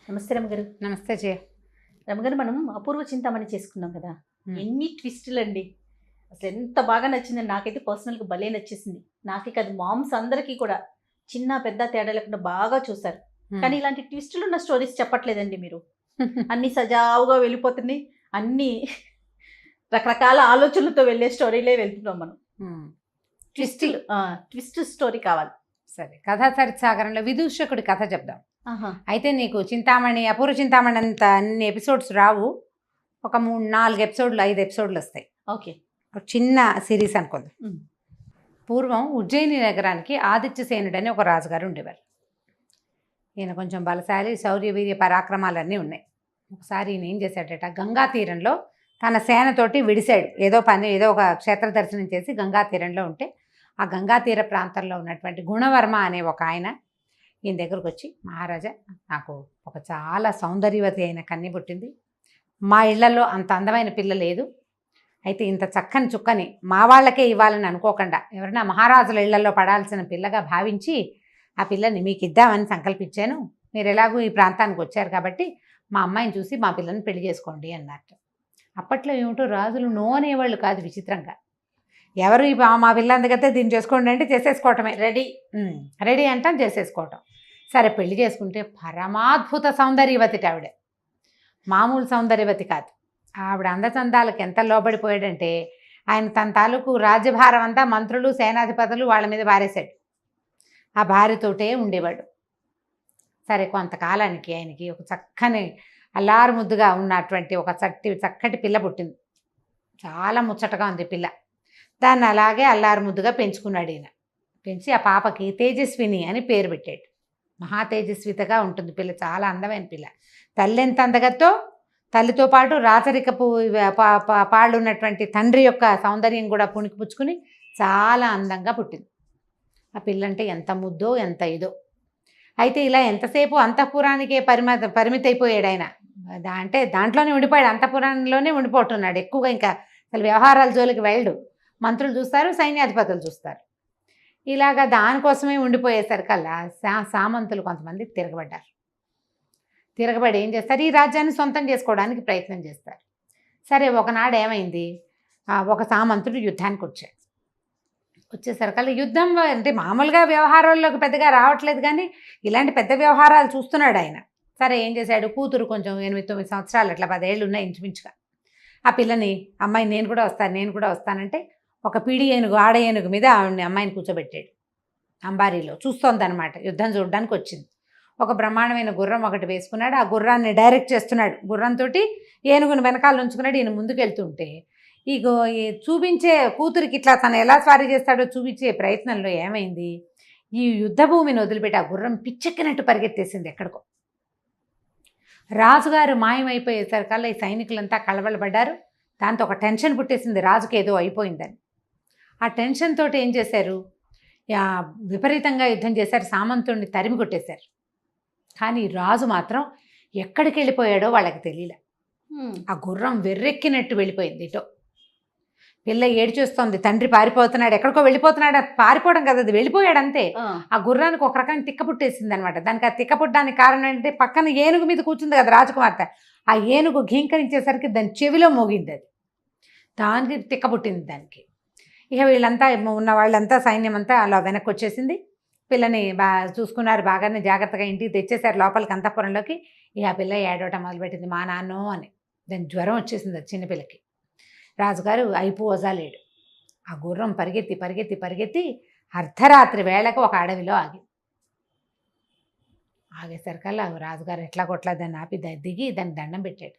నమస్తే రమగారు. నమస్తే జయ. రమగారు, మనం అపూర్వ చింతామణి చేసుకున్నాం కదా. ఎన్ని ట్విస్టులు అండి. అసలు ఎంత బాగా నచ్చిందండి. నాకైతే పర్సనల్గా భలే నచ్చేసింది. నాకే కాదు, మామ్స్ అందరికీ కూడా చిన్న పెద్ద తేడా లేకుండా బాగా చూసారు. కానీ ఇలాంటి ట్విస్టులు ఉన్న స్టోరీస్ చెప్పట్లేదండి మీరు. అన్ని సజావుగా వెళ్ళిపోతున్నాయి. అన్ని రకరకాల ఆలోచనలతో వెళ్ళే స్టోరీలే వెళ్తున్నాం మనం. ట్విస్ట్ స్టోరీ కావాలి. సరే, కథా చరిత్సాగరంలో విదూషకుడి కథ చెప్దాం. అయితే నీకు అపూర్వ చింతామణి అంత అన్ని ఎపిసోడ్స్ రావు. ఒక 3-4 ఎపిసోడ్లు 5 ఎపిసోడ్లు వస్తాయి. ఓకే, ఒక చిన్న సిరీస్ అనుకుందాం. పూర్వం ఉజ్జయిని నగరానికి ఆదిత్యసేనుడు అని ఒక రాజుగారు ఉండేవారు. ఈయన కొంచెం బలశాలి, శౌర్య వీర్య పరాక్రమాలన్నీ ఉన్నాయి. ఒకసారి ఈయన ఏం చేశాడట, గంగా తీరంలో తన సేనతోటి విడిశాడు. ఏదో ఒక క్షేత్ర దర్శనం చేసి గంగా తీరంలో ఉంటే, ఆ గంగా తీర ప్రాంతంలో ఉన్నటువంటి గుణవర్మ అనే ఒక ఆయన ఈయన దగ్గరకు వచ్చి, మహారాజా, నాకు ఒక చాలా సౌందర్యవతి అయిన కన్య పుట్టింది. మా ఇళ్లలో అంత అందమైన పిల్ల లేదు. అయితే ఇంత చక్కని చుక్కని మా వాళ్ళకే ఇవ్వాలని అనుకోకుండా ఎవరైనా మహారాజుల ఇళ్లలో పడాల్సిన పిల్లగా భావించి ఆ పిల్లని మీకు ఇద్దామని సంకల్పించాను. మీరు ఎలాగూ ఈ ప్రాంతానికి వచ్చారు కాబట్టి మా అమ్మాయిని చూసి మా పిల్లని పెళ్లి చేసుకోండి అన్నట్టు. అప్పట్లో ఏమిటో రాజులు నో అనేవాళ్ళు కాదు. విచిత్రంగా ఎవరు మా పిల్ల అందుకైతే దీన్ని చేసుకోండి అంటే చేసేసుకోవటమే. రెడీ అంటాం, చేసేసుకోవటం. సరే, పెళ్లి చేసుకుంటే పరమాద్భుత సౌందర్యవతి ఆవిడ. మామూలు సౌందర్యవతి కాదు. ఆవిడ అందచందాలకు ఎంత లోబడిపోయాడంటే ఆయన తన తాలూకు రాజ్యభారం అంతా మంత్రులు సేనాధిపతులు వాళ్ళ మీద పారేశాడు. ఆ భార్యతోటే ఉండేవాడు. సరే, కొంతకాలానికి ఆయనకి ఒక చక్కని అల్లారు ముద్దుగా ఉన్నటువంటి ఒక చక్కటి పిల్ల పుట్టింది. చాలా ముచ్చటగా ఉంది పిల్ల. దాన్ని అలాగే అల్లారు ముద్దుగా పెంచుకున్నాడు ఈయన. పెంచి ఆ పాపకి తేజస్విని అని పేరు పెట్టాడు. మహా తేజస్వితగా ఉంటుంది పిల్ల, చాలా అందమైన పిల్ల. తల్లి ఎంత అందగతో, తల్లితో పాటు రాచరికపు పాళ్ళు ఉన్నటువంటి తండ్రి యొక్క సౌందర్యం కూడా పుణికిపుచ్చుకుని చాలా అందంగా పుట్టింది. ఆ పిల్లంటే ఎంత ముద్దో ఎంత ఇదో. అయితే ఇలా ఎంతసేపు అంతఃపురానికే పరిమితి అయిపోయాడు ఆయన. అంటే దాంట్లోనే ఉండిపోయాడు, అంతఃపురంలోనే ఉండిపోతున్నాడు. ఎక్కువగా ఇంకా అసలు వ్యవహారాల జోలికి వెళ్ళడు. మంత్రులు చూస్తారు, సైన్యాధిపతులు చూస్తారు. ఇలాగా దానికోసమే ఉండిపోయేసరికల్లా సామంతులు కొంతమంది తిరగబడి ఏం చేస్తారు, ఈ రాజ్యాన్ని సొంతం చేసుకోవడానికి ప్రయత్నం చేస్తారు. సరే, ఒకనాడు ఏమైంది, ఒక సామంతుడు యుద్ధానికి వచ్చేసరికల్లా యుద్ధం అంటే మామూలుగా వ్యవహారాల్లోకి పెద్దగా రావట్లేదు, కానీ ఇలాంటి పెద్ద వ్యవహారాలు చూస్తున్నాడు ఆయన. సరే, ఏం చేశాడు, కూతురు కొంచెం 8-9 సంవత్సరాలు, అట్లా 10 ఏళ్ళు ఉన్నాయి ఇంచుమించుగా. ఆ పిల్లని, అమ్మాయి నేను కూడా వస్తానంటే ఒక పీడి ఏనుగు, ఆడ ఏనుగు మీద అమ్మాయిని కూర్చోబెట్టాడు. అంబారీలో చూస్తోందనమాట, యుద్ధం చూడడానికి వచ్చింది. ఒక బ్రహ్మాండమైన గుర్రం ఒకటి వేసుకున్నాడు. ఆ గుర్రాన్ని డైరెక్ట్ చేస్తున్నాడు. గుర్రంతో ఏనుగుని వెనకాల ఉంచుకున్నాడు. ఈయన ముందుకెళ్తుంటే ఈ చూపించే కూతురికి ఇట్లా తను ఎలా స్వారీ చేస్తాడో చూపించే ప్రయత్నంలో ఏమైంది, ఈ యుద్ధ భూమిని వదిలిపెట్టి ఆ గుర్రం పిచ్చెక్కినట్టు పరిగెత్తేసింది ఎక్కడికో. రాజుగారు మాయమైపోయేసరికల్లా ఈ సైనికులంతా కలవలబడ్డారు. దాంతో ఒక టెన్షన్ పుట్టేసింది, రాజుకి ఏదో అయిపోయిందని. ఆ టెన్షన్ తోటి ఏం చేశారు, విపరీతంగా యుద్ధం చేశారు, సామంతుడిని తరిమి కొట్టేశారు. కానీ రాజు మాత్రం ఎక్కడికి వెళ్ళిపోయాడో వాళ్ళకి తెలియలే. ఆ గుర్రం వెర్రెక్కినట్టు వెళ్ళిపోయింది ఇటో. పిల్ల ఏడ్చేస్తోంది, తండ్రి పారిపోతున్నాడు, ఎక్కడికో వెళ్ళిపోతున్నాడు. పారిపోవడం కదా, అది వెళ్ళిపోయాడు అంతే. ఆ గుర్రానికి ఒక రకమైన తిక్క పుట్టేసింది అనమాట. దానికి ఆ తిక్క పుట్టడానికి కారణం ఏంటంటే పక్కన ఏనుగు మీద కూర్చుంది కదా రాజకుమార్తె. ఆ ఏనుగు ఘీంకరించేసరికి దాని చెవిలో మోగింది. అది దానికి తిక్క పుట్టింది దానికి. ఇక వీళ్ళంతా ఉన్న వాళ్ళంతా సైన్యం అంతా అలా వెనక్కి వచ్చేసింది. పిల్లని చూసుకున్నారు, బాగానే జాగ్రత్తగా ఇంటికి తెచ్చేశారు లోపలికి అంతఃపురంలోకి. ఇక ఆ పిల్ల ఏడవటం మొదలుపెట్టింది, మా నాన్నో అని. దాని జ్వరం వచ్చేసింది అది చిన్నపిల్లకి. రాజుగారు అయిపోవజాలేడు. ఆ గుర్రం పరిగెత్తి అర్ధరాత్రి వేళకు ఒక అడవిలో ఆగేసరికల్లా రాజుగారు ఎట్లా కొట్లా దాన్ని ఆపి దిగి దాన్ని దండం పెట్టాడు.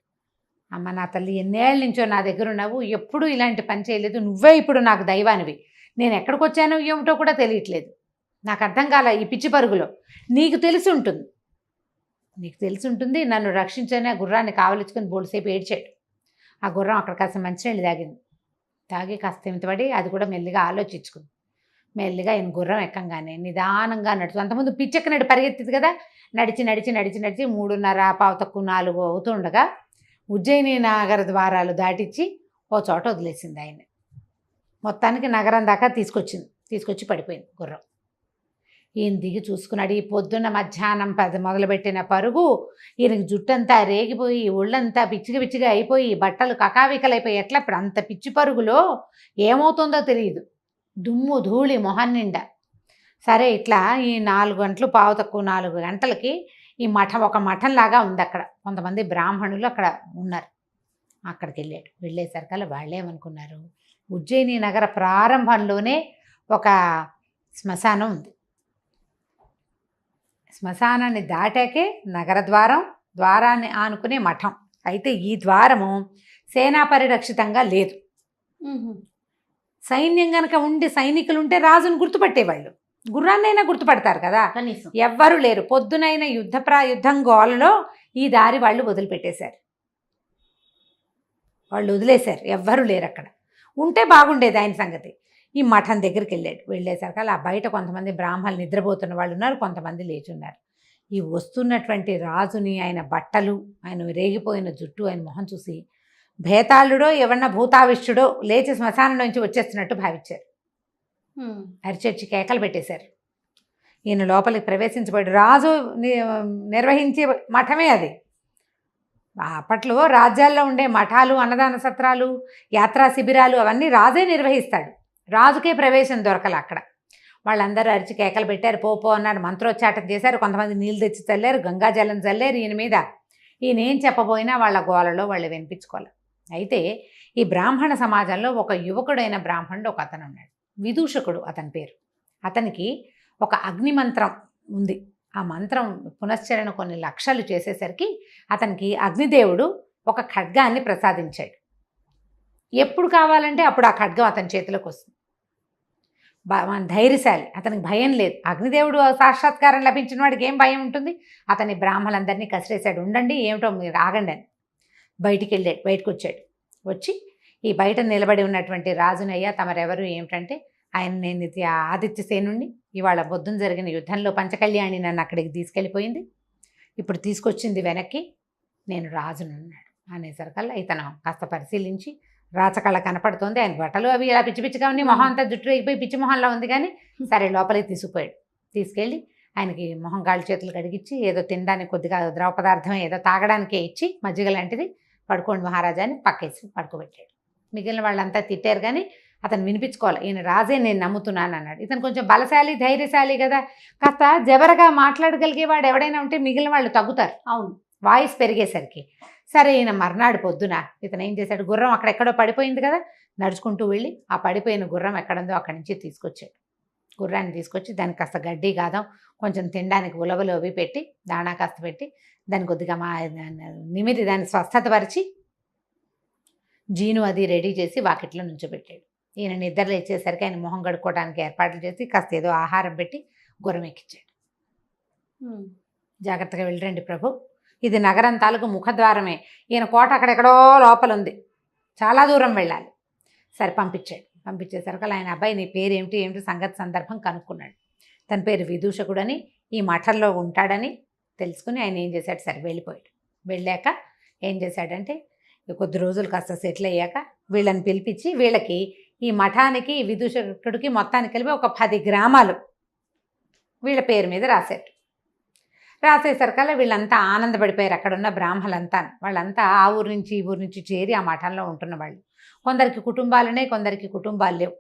అమ్మ, నా తల్లి, ఎన్నేళ్ళ నుంచో నా దగ్గర ఉన్నావు, ఎప్పుడూ ఇలాంటి పని చేయలేదు. నువ్వే ఇప్పుడు నాకు దైవానివి. నేను ఎక్కడికి వచ్చానో ఏమిటో కూడా తెలియట్లేదు. నాకు అర్థం కాల ఈ పిచ్చి పరుగులో. నీకు తెలిసి ఉంటుంది, నన్ను రక్షించని ఆ గుర్రాన్ని కావలించుకొని బోల్సేపు ఏడ్చాడు. ఆ గుర్రం అక్కడ కాస్త మంచినీళ్ళు తాగి కాస్త తిమితపడి అది కూడా మెల్లిగా ఆలోచించుకుంది. మెల్లిగా ఈయన గుర్రం ఎక్కంగానే నిదానంగా నడుచు, అంతకుముందు పిచ్చెక్కనట్టు పరిగెత్తింది కదా, నడిచి 3:15-4 అవుతుండగా ఉజ్జయిని నగర ద్వారాలు దాటించి ఓ చోట వదిలేసింది ఆయన. మొత్తానికి నగరం దాకా తీసుకొచ్చి పడిపోయింది గుర్రం. ఈయన దిగి చూసుకున్నాడు. ఈ పొద్దున్న మధ్యాహ్నం 10 మొదలుపెట్టిన పరుగు ఈయనకి జుట్టంతా రేగిపోయి ఒళ్ళంతా పిచ్చిగా పిచ్చిగా అయిపోయి బట్టలు కకావికలైపోయి ఎట్లా ఇప్పుడు అంత పిచ్చి పరుగులో ఏమవుతుందో తెలియదు. దుమ్ము ధూళి మొహం నిండా. సరే ఇట్లా ఈ 4 గంటలు పావు తక్కువ 4 గంటలకి ఈ మఠం ఒక మఠంలాగా ఉంది అక్కడ. కొంతమంది బ్రాహ్మణులు అక్కడ ఉన్నారు. అక్కడికి వెళ్ళాడు. వెళ్ళేసరికల్లా వాళ్ళేమనుకున్నారు, ఉజ్జయిని నగర ప్రారంభంలోనే ఒక శ్మశానం ఉంది. శ్మశానాన్ని దాటాకే నగర ద్వారాన్ని ఆనుకునే మఠం. అయితే ఈ ద్వారము సేనా పరిరక్షితంగా లేదు. సైన్యం గనక ఉండి సైనికులు ఉంటే రాజును గుర్తుపట్టేవాళ్ళు, గుర్రాన్నైనా గుర్తుపడతారు కదా. కనీసం ఎవ్వరూ లేరు. పొద్దునైన యుద్ధం గోలలో ఈ దారి వాళ్ళు వదిలిపెట్టేశారు. వాళ్ళు వదిలేశారు. ఎవ్వరూ లేరు అక్కడ. ఉంటే బాగుండేది ఆయన సంగతి. ఈ మఠం దగ్గరికి వెళ్ళాడు. వెళ్ళేసరికి అలా బయట కొంతమంది బ్రాహ్మణులు నిద్రపోతున్న వాళ్ళు ఉన్నారు, కొంతమంది లేచున్నారు. ఈ వస్తున్నటువంటి రాజుని, ఆయన బట్టలు, ఆయన రేగిపోయిన జుట్టు, ఆయన మొహం చూసి భేతాళుడో ఎవరన్నా భూతావిష్టుడో లేచి శ్మశానం నుంచి వచ్చేస్తున్నట్టు భావించారు. అరిచర్చి కేకలు పెట్టేశారు. ఈయన లోపలికి ప్రవేశించబడి రాజు నిర్వహించే మఠమే అది. అప్పట్లో రాజ్యాల్లో ఉండే మఠాలు, అన్నదాన సత్రాలు, యాత్రా శిబిరాలు అవన్నీ రాజే నిర్వహిస్తాడు. రాజుకే ప్రవేశం దొరకల అక్కడ. వాళ్ళందరూ అరిచి కేకలు పెట్టారు, పో అన్నారు, మంత్రోచ్చాటం చేశారు. కొంతమంది నీళ్ళు తెచ్చి చల్లారు, గంగాజలం చల్లారు ఈయన మీద. ఈయన ఏం చెప్పబోయినా వాళ్ళ గోలలో వాళ్ళు వినిపించుకోవాలి. అయితే ఈ బ్రాహ్మణ సమాజంలో ఒక యువకుడైన బ్రాహ్మణుడు ఒక అతను ఉన్నాడు, విదూషకుడు అతని పేరు. అతనికి ఒక అగ్ని మంత్రం ఉంది. ఆ మంత్రం పునశ్చరణ కొన్ని లక్షలు చేసేసరికి అతనికి అగ్నిదేవుడు ఒక ఖడ్గాన్ని ప్రసాదించాడు. ఎప్పుడు కావాలంటే అప్పుడు ఆ ఖడ్గం అతని చేతిలోకి వస్తుంది. ధైర్యశాలి, అతనికి భయం లేదు. అగ్నిదేవుడు సాక్షాత్కారం లభించిన వాడికి ఏం భయం ఉంటుంది. అతని బ్రాహ్మణులందరినీ కసిరేశాడు. ఉండండి, ఏమిటో మీరు ఆగండి అని. బయటకు వచ్చాడు. వచ్చి ఈ బయట నిలబడి ఉన్నటువంటి రాజునయ్యా తమరెవరు ఏమిటంటే, ఆయన నేను ఆదిత్యసేనుణ్ణి, ఇవాళ పొద్దున జరిగిన యుద్ధంలో పంచకళ్యాణి నన్ను అక్కడికి తీసుకెళ్ళిపోయింది, ఇప్పుడు తీసుకొచ్చింది వెనక్కి, నేను రాజునున్నాడు అనేసరికల్లా ఇతను కాస్త పరిశీలించి రాచకళ కనపడుతోంది. ఆయన బట్టలు అవి ఇలా పిచ్చి పిచ్చిగా ఉన్నాయి, మొహం అంతా జుట్టు రేగిపోయి పిచ్చి మొహంలో ఉంది. కానీ సరే లోపలికి తీసుకుపోయాడు. తీసుకెళ్ళి ఆయనకి మొహం కాళ్ళు చేతులు కడిగిచ్చి ఏదో తినడానికి కొద్దిగా ద్రవ పదార్థం ఏదో తాగడానికే ఇచ్చి మజ్జిగ లాంటిది, పడుకోండి మహారాజా అని పక్కేసి పడుకోబెట్టాడు. మిగిలిన వాళ్ళంతా తిట్టారు కానీ అతను వినిపించుకోవాలి, ఈయన రాజే నేను నమ్ముతున్నాను అన్నాడు. ఇతను కొంచెం బలశాలి, ధైర్యశాలి కదా, కాస్త జబరగా మాట్లాడగలిగేవాడు ఎవడైనా ఉంటే మిగిలిన వాళ్ళు తగ్గుతారు. అవును, వాయిస్ పెరిగేసరికి. సరే ఈయన మర్నాడు పొద్దున ఇతను ఏం చేశాడు, గుర్రం అక్కడెక్కడో పడిపోయింది కదా, నడుచుకుంటూ వెళ్ళి ఆ పడిపోయిన గుర్రం ఎక్కడుందో అక్కడి నుంచి తీసుకొచ్చాడు. గుర్రాన్ని తీసుకొచ్చి దానికి కాస్త గడ్డి గాదం, కొంచెం తినడానికి ఉలవలు అవి పెట్టి, దాణా కాస్త పెట్టి, దాన్ని కొద్దిగా నిమిరి దాన్ని స్వస్థతపరిచి జీను అది రెడీ చేసి వాకిట్లో నుంచోబెట్టాడు. ఈయన నిద్ర లేచేసరికి ఆయన మొహం కడుక్కోవడానికి ఏర్పాట్లు చేసి కాస్త ఏదో ఆహారం పెట్టి గుర్రం ఎక్కించాడు. జాగ్రత్తగా వెళ్ళరండి ప్రభు, ఇది నగరం తాలూకు ముఖద్వారమే, ఈయన కోట అక్కడెక్కడో లోపల ఉంది, చాలా దూరం వెళ్ళాలి. సరే పంపించాడు. పంపించేసరికి ఆయన అబ్బాయి నీ పేరు ఏమిటి సంగతి సందర్భం కనుక్కున్నాడు. తన పేరు విదూషకుడని, ఈ మఠంలో ఉంటాడని తెలుసుకుని ఆయన ఏం చేశాడు, సరే వెళ్ళిపోయాడు. వెళ్ళాక ఏం చేశాడంటే కొద్ది రోజులు కాస్త సెటిల్ అయ్యాక వీళ్ళని పిలిపించి వీళ్ళకి ఈ మఠానికి విదూషకుడికి మొత్తానికి కలిపి ఒక 10 గ్రామాలు వీళ్ళ పేరు మీద రాశారు. రాసేసరికల్లా వీళ్ళంతా ఆనందపడిపోయారు. అక్కడున్న బ్రాహ్మలంతా, వాళ్ళంతా ఆ ఊరు నుంచి ఈ ఊరు నుంచి చేరి ఆ మఠంలో ఉంటున్న వాళ్ళు. కొందరికి కుటుంబాలునే, కొందరికి కుటుంబాలు లేవు.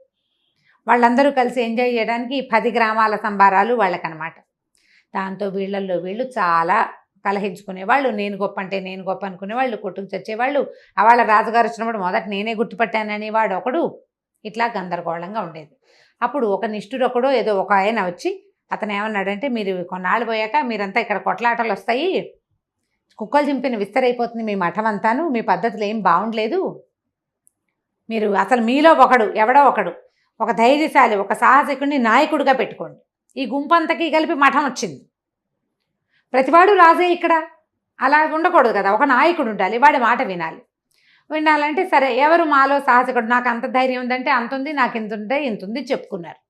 వాళ్ళందరూ కలిసి ఎంజాయ్ చేయడానికి 10 గ్రామాల సంబారాలు వాళ్ళకనమాట. దాంతో వీళ్ళల్లో వీళ్ళు చాలా కలహించుకునేవాళ్ళు, నేను గొప్ప అంటే నేను గొప్ప అనుకునేవాళ్ళు, కొట్టుకు చచ్చేవాళ్ళు. వాళ్ళ రాజుగారు వచ్చినప్పుడు మొదట నేనే గుర్తుపట్టాననేవాడు ఒకడు. ఇట్లా గందరగోళంగా ఉండేది. అప్పుడు ఒక నిష్ఠురొకడో ఏదో ఒక ఆయన వచ్చి అతను ఏమన్నాడంటే, మీరు కొన్నాళ్ళు పోయాక మీరంతా ఇక్కడ కొట్లాటలు వస్తాయి, కుక్కలు చింపిన విస్తరైపోతుంది మీ మఠం అంతాను, మీ పద్ధతులు ఏం బాగుండలేదు, మీరు అసలు మీలో ఒకడు ఎవడో ఒకడు ఒక ధైర్యశాలి ఒక సాహసికుడిని నాయకుడిగా పెట్టుకోండి. ఈ గుంపంతకి కలిపి మఠం వచ్చింది, ప్రతివాడు రాజే ఇక్కడ, అలా ఉండకూడదు కదా, ఒక నాయకుడు ఉండాలి, వాడి మాట వినాలంటే సరే ఎవరు మాలో సాహసికుడు, నాకు అంత ధైర్యం ఉందంటే అంత ఉంది, నాకు ఇంత ఉంటే ఇంత ఉంది చెప్పుకున్నారు.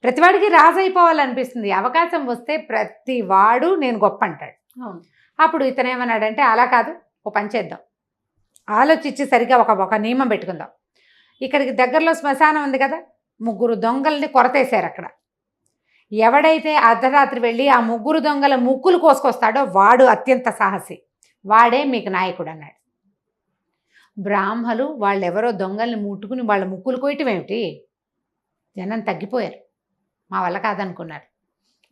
ప్రతివాడికి రాజు అయిపోవాలనిపిస్తుంది. అవకాశం వస్తే ప్రతివాడు నేను గొప్ప అంటాడు. అప్పుడు ఇతను ఏమన్నాడంటే, అలా కాదు, ఓ పని చేద్దాం, ఆలోచించి సరిగా ఒక నియమం పెట్టుకుందాం. ఇక్కడికి దగ్గరలో శ్మశానం ఉంది కదా, 3 దొంగల్ని కొరతేశారు అక్కడ. ఎవడైతే అర్ధరాత్రి వెళ్ళి ఆ ముగ్గురు దొంగల ముక్కులు కోసుకొస్తాడో వాడు అత్యంత సాహసి, వాడే మీకు నాయకుడు అన్నాడు. బ్రాహ్మలు వాళ్ళెవరో దొంగల్ని ముట్టుకుని వాళ్ళ ముక్కులు కోయటం ఏమిటి? జనం తగ్గిపోయారు, మా వల్ల కాదనుకున్నారు.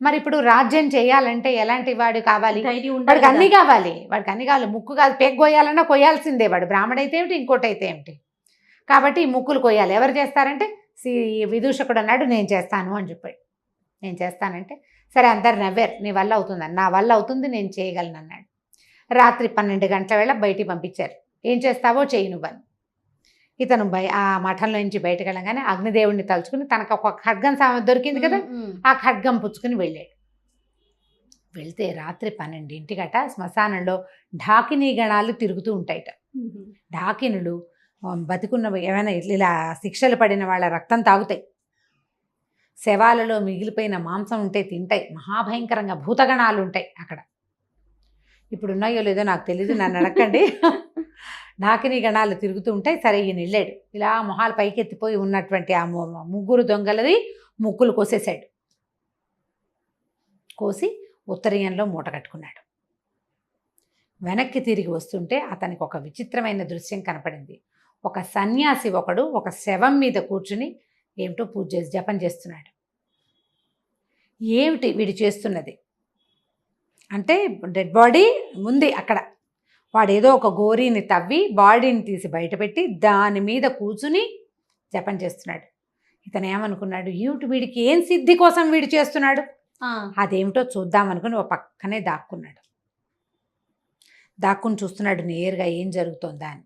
మరి ఇప్పుడు రాజ్యం చేయాలంటే ఎలాంటి వాడు కావాలి? వాడికి అన్నీ కావాలి, ముక్కు కాదు పెగ్ కొయ్యాలన్నా కొయ్యాల్సిందే. వాడు బ్రాహ్మడైతే ఏమిటి, ఇంకోటి అయితే ఏమిటి. కాబట్టి ఈ ముక్కులు కొయ్యాలి. ఎవరు చేస్తారంటే విదూషకుడు అన్నాడు నేను చేస్తాను అని చెప్పాడు. నేను చేస్తానంటే సరే అందరు నవ్వారు. నీ వల్ల అవుతుందని. నా వల్ల అవుతుంది, నేను చేయగలను అన్నాడు. రాత్రి 12 గంటల వేళ బయటికి పంపించారు. ఏం చేస్తావో చెయ్యి నువ్వని. ఇతను ఆ మఠంలో నుంచి బయటకు వెళ్ళగానే అగ్నిదేవుడిని తలుచుకుని తనకు ఒక ఖడ్గం దొరికింది కదా, ఆ ఖడ్గం పుచ్చుకుని వెళ్ళాడు. వెళ్తే రాత్రి 12ంటికట శ్మశానంలో ఢాకినీ గణాలు తిరుగుతూ ఉంటాయట. ఢాకినులు బతికున్న ఏమైనా ఇలా శిక్షలు పడిన వాళ్ళ రక్తం తాగుతాయి, శవాలలో మిగిలిపోయిన మాంసం ఉంటే తింటాయి, మహాభయంకరంగా భూతగణాలు ఉంటాయి అక్కడ. ఇప్పుడు ఉన్నాయో లేదో నాకు తెలీదు, నన్ను అడగండి. ఢాకినీ గణాలు తిరుగుతూ ఉంటాయి. సరే ఈయన వెళ్ళాడు. ఇలా మొహాలు పైకెత్తిపోయి ఉన్నటువంటి ఆ ముగ్గురు దొంగలది ముక్కులు కోసేశాడు. కోసి ఉత్తరీయంలో మూట కట్టుకున్నాడు. వెనక్కి తిరిగి వస్తుంటే అతనికి ఒక విచిత్రమైన దృశ్యం కనపడింది. ఒక సన్యాసి ఒకడు ఒక శవం మీద కూర్చుని ఏమిటో పూజ చేసి జపం చేస్తున్నాడు. ఏమిటి వీడు చేస్తున్నది అంటే, డెడ్ బాడీ ఉంది అక్కడ. వాడు ఏదో ఒక గోరీని తవ్వి బాడీని తీసి బయటపెట్టి దాని మీద కూర్చుని జపం చేస్తున్నాడు. ఇతను ఏమనుకున్నాడు, వీడికి ఏం సిద్ధి కోసం వీడు చేస్తున్నాడు, అదేమిటో చూద్దామనుకుని ఒక పక్కనే దాక్కున్నాడు. దాక్కుని చూస్తున్నాడు నేరుగా ఏం జరుగుతోందా అని.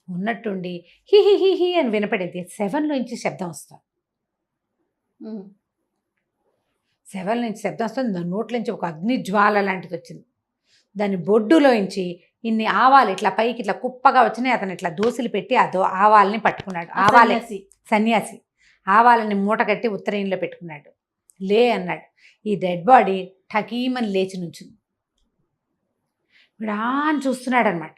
ఉన్నట్టుండి హి హి హి హి అని వినపడింది. శవంలోంచి శబ్దం వస్తుంది. శవం నుంచి శబ్దం వస్తుంది. దాని నోట్లోంచి ఒక అగ్ని జ్వాల లాంటిది వచ్చింది. దాని బొడ్డులోంచి ఇన్ని ఆవాలు ఇట్లా పైకి ఇట్లా కుప్పగా వచ్చినాయి. అతను ఇట్లా దోశలు పెట్టి ఆవాలని పట్టుకున్నాడు. ఆవాలే సన్యాసి ఆవాలని మూట కట్టి ఉత్తరీయంలో పెట్టుకున్నాడు. లే అన్నాడు. ఈ డెడ్ బాడీ ఠకీమని లేచి నుంచింది. విడాన్ చూస్తున్నాడు అనమాట.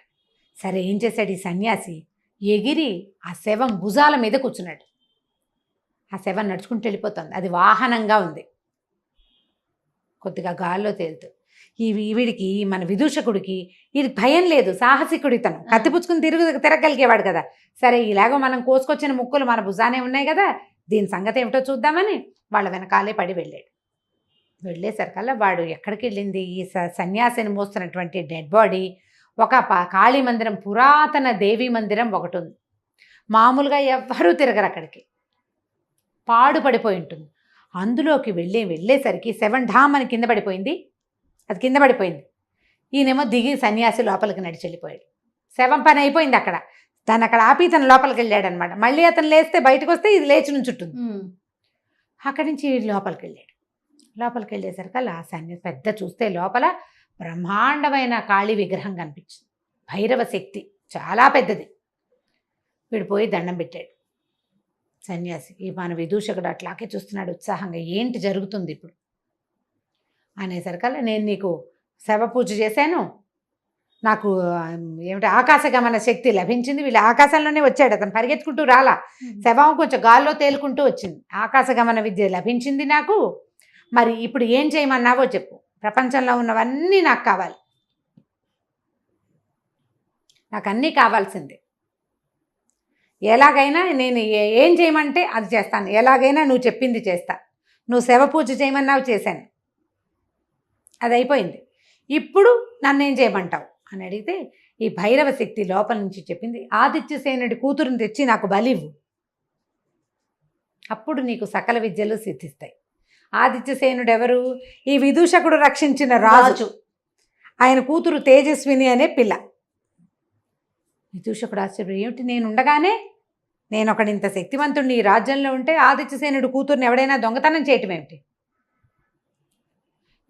సరే ఏం చేశాడు ఈ సన్యాసి, ఎగిరి ఆ శవం భుజాల మీద కూర్చున్నాడు. ఆ శవం నడుచుకుంటూ వెళ్ళిపోతుంది. అది వాహనంగా ఉంది, కొద్దిగా గాల్లో తేలుతూ. వీడికి మన విదూషకుడికి ఇది భయం లేదు, సాహసికుడి తను. కత్తిపుచ్చుకుని తిరగలిగేవాడు కదా. సరే ఇలాగో మనం కోసుకొచ్చిన ముక్కులు మన భుజానే ఉన్నాయి కదా, దీని సంగతి ఏమిటో చూద్దామని వాళ్ళ వెనకాలే పడి వెళ్ళాడు. వెళ్ళేసరికల్లా వాడు ఎక్కడికి వెళ్ళింది, ఈ సన్యాసిని మోస్తున్నటువంటి డెడ్ బాడీ ఒక కాళీ మందిరం, పురాతన దేవీ మందిరం ఒకటి ఉంది. మామూలుగా ఎవ్వరూ తిరగరు అక్కడికి, పాడుపడిపోయి ఉంటుంది. అందులోకి వెళ్ళేసరికి శవం ఢామని కింద పడిపోయింది. అది కింద పడిపోయింది. ఈయనేమో దిగి సన్యాసి లోపలికి నడిచి వెళ్ళిపోయాడు. శవం పని అయిపోయింది అక్కడ. దాన్ని అక్కడ ఆపి తను లోపలికి వెళ్ళాడు అనమాట. మళ్ళీ అతను లేస్తే బయటకు వస్తే ఇది లేచి నుంచుంటుంది. అక్కడి నుంచి లోపలికి వెళ్ళాడు. లోపలికి వెళ్ళేసరికి ఆ సన్యాసి పెద్ద చూస్తే లోపల బ్రహ్మాండమైన కాళీ విగ్రహం కనిపించింది. భైరవ శక్తి చాలా పెద్దది. వీడిపోయి దండం పెట్టాడు సన్యాసి. ఈ మన విదూషకుడు అట్లాగే చూస్తున్నాడు ఉత్సాహంగా. ఏంటి జరుగుతుంది ఇప్పుడు అనేసరికల్లా, నేను నీకు శవ పూజ చేశాను, నాకు ఏమిటి ఆకాశగమన శక్తి లభించింది. వీళ్ళు ఆకాశంలోనే వచ్చాడు, అతను పరిగెత్తుకుంటూ రాలా. శవం కొంచెం గాల్లో తేలుకుంటూ వచ్చింది. ఆకాశగమన విద్య లభించింది నాకు. మరి ఇప్పుడు ఏం చేయమన్నావో చెప్పు. ప్రపంచంలో ఉన్నవన్నీ నాకు కావాలి, నాకు అన్నీ కావాల్సిందే. ఎలాగైనా నేను ఏం చేయమంటే అది చేస్తాను, ఎలాగైనా నువ్వు చెప్పింది చేస్తా. నువ్వు శవ పూజ చేయమన్నావు, చేశాను, అది అయిపోయింది. ఇప్పుడు నన్ను ఏం చేయమంటావు అని అడిగితే, ఈ భైరవ శక్తి లోపల నుంచి చెప్పింది, ఆదిత్యసేనుడి కూతురుని తెచ్చి నాకు బలివ్వు, అప్పుడు నీకు సకల విద్యలు సిద్ధిస్తాయి. ఆదిత్యసేనుడు ఎవరు? ఈ విదూషకుడు రక్షించిన రాజు. ఆయన కూతురు తేజస్విని అనే పిల్ల. విదూషకుడు ఆశ్చర్యం, ఏమిటి నేనుండగానే, నేను ఒకడింత శక్తివంతుడిని ఈ రాజ్యంలో ఉంటే ఆదిత్యసేనుడు కూతుర్ని ఎవడైనా దొంగతనం చేయటం ఏమిటి?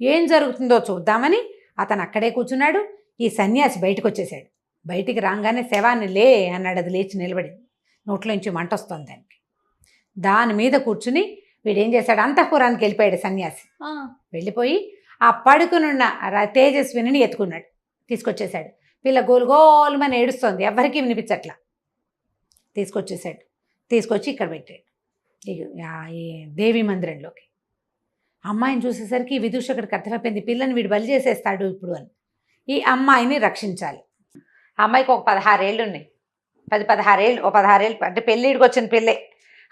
ఏం జరుగుతుందో చూద్దామని అతను అక్కడే కూర్చున్నాడు. ఈ సన్యాసి బయటకు వచ్చేసాడు. బయటికి రాగానే శవాన్ని లే అన్నాడు. అది లేచి నిలబడింది. నోట్లోంచి మంట వస్తుంది దానికి. దాని మీద కూర్చుని వీడేం చేశాడు, అంతఃపురానికి వెళ్ళిపోయాడు సన్యాసి. వెళ్ళిపోయి ఆ పడుకునున్న తేజస్విని ఎత్తుకున్నాడు, తీసుకొచ్చేసాడు. పిల్ల గోలుగోలుమని ఏడుస్తోంది, ఎవ్వరికీ వినిపించట్లా. తీసుకొచ్చేసాడు. తీసుకొచ్చి ఇక్కడ పెట్టాడు ఈ దేవీ మందిరంలోకి. అమ్మాయిని చూసేసరికి విదూషకుడికి అర్థమైపోయింది, పిల్లని వీడు బలి చేసేస్తాడు ఇప్పుడు అని. ఈ అమ్మాయిని రక్షించాలి. ఆ అమ్మాయికి ఒక 16 ఏళ్ళు ఉన్నాయి, 16 ఏళ్ళు, ఓ 16 ఏళ్ళు అంటే పెళ్ళిడికి వచ్చిన పిల్లే.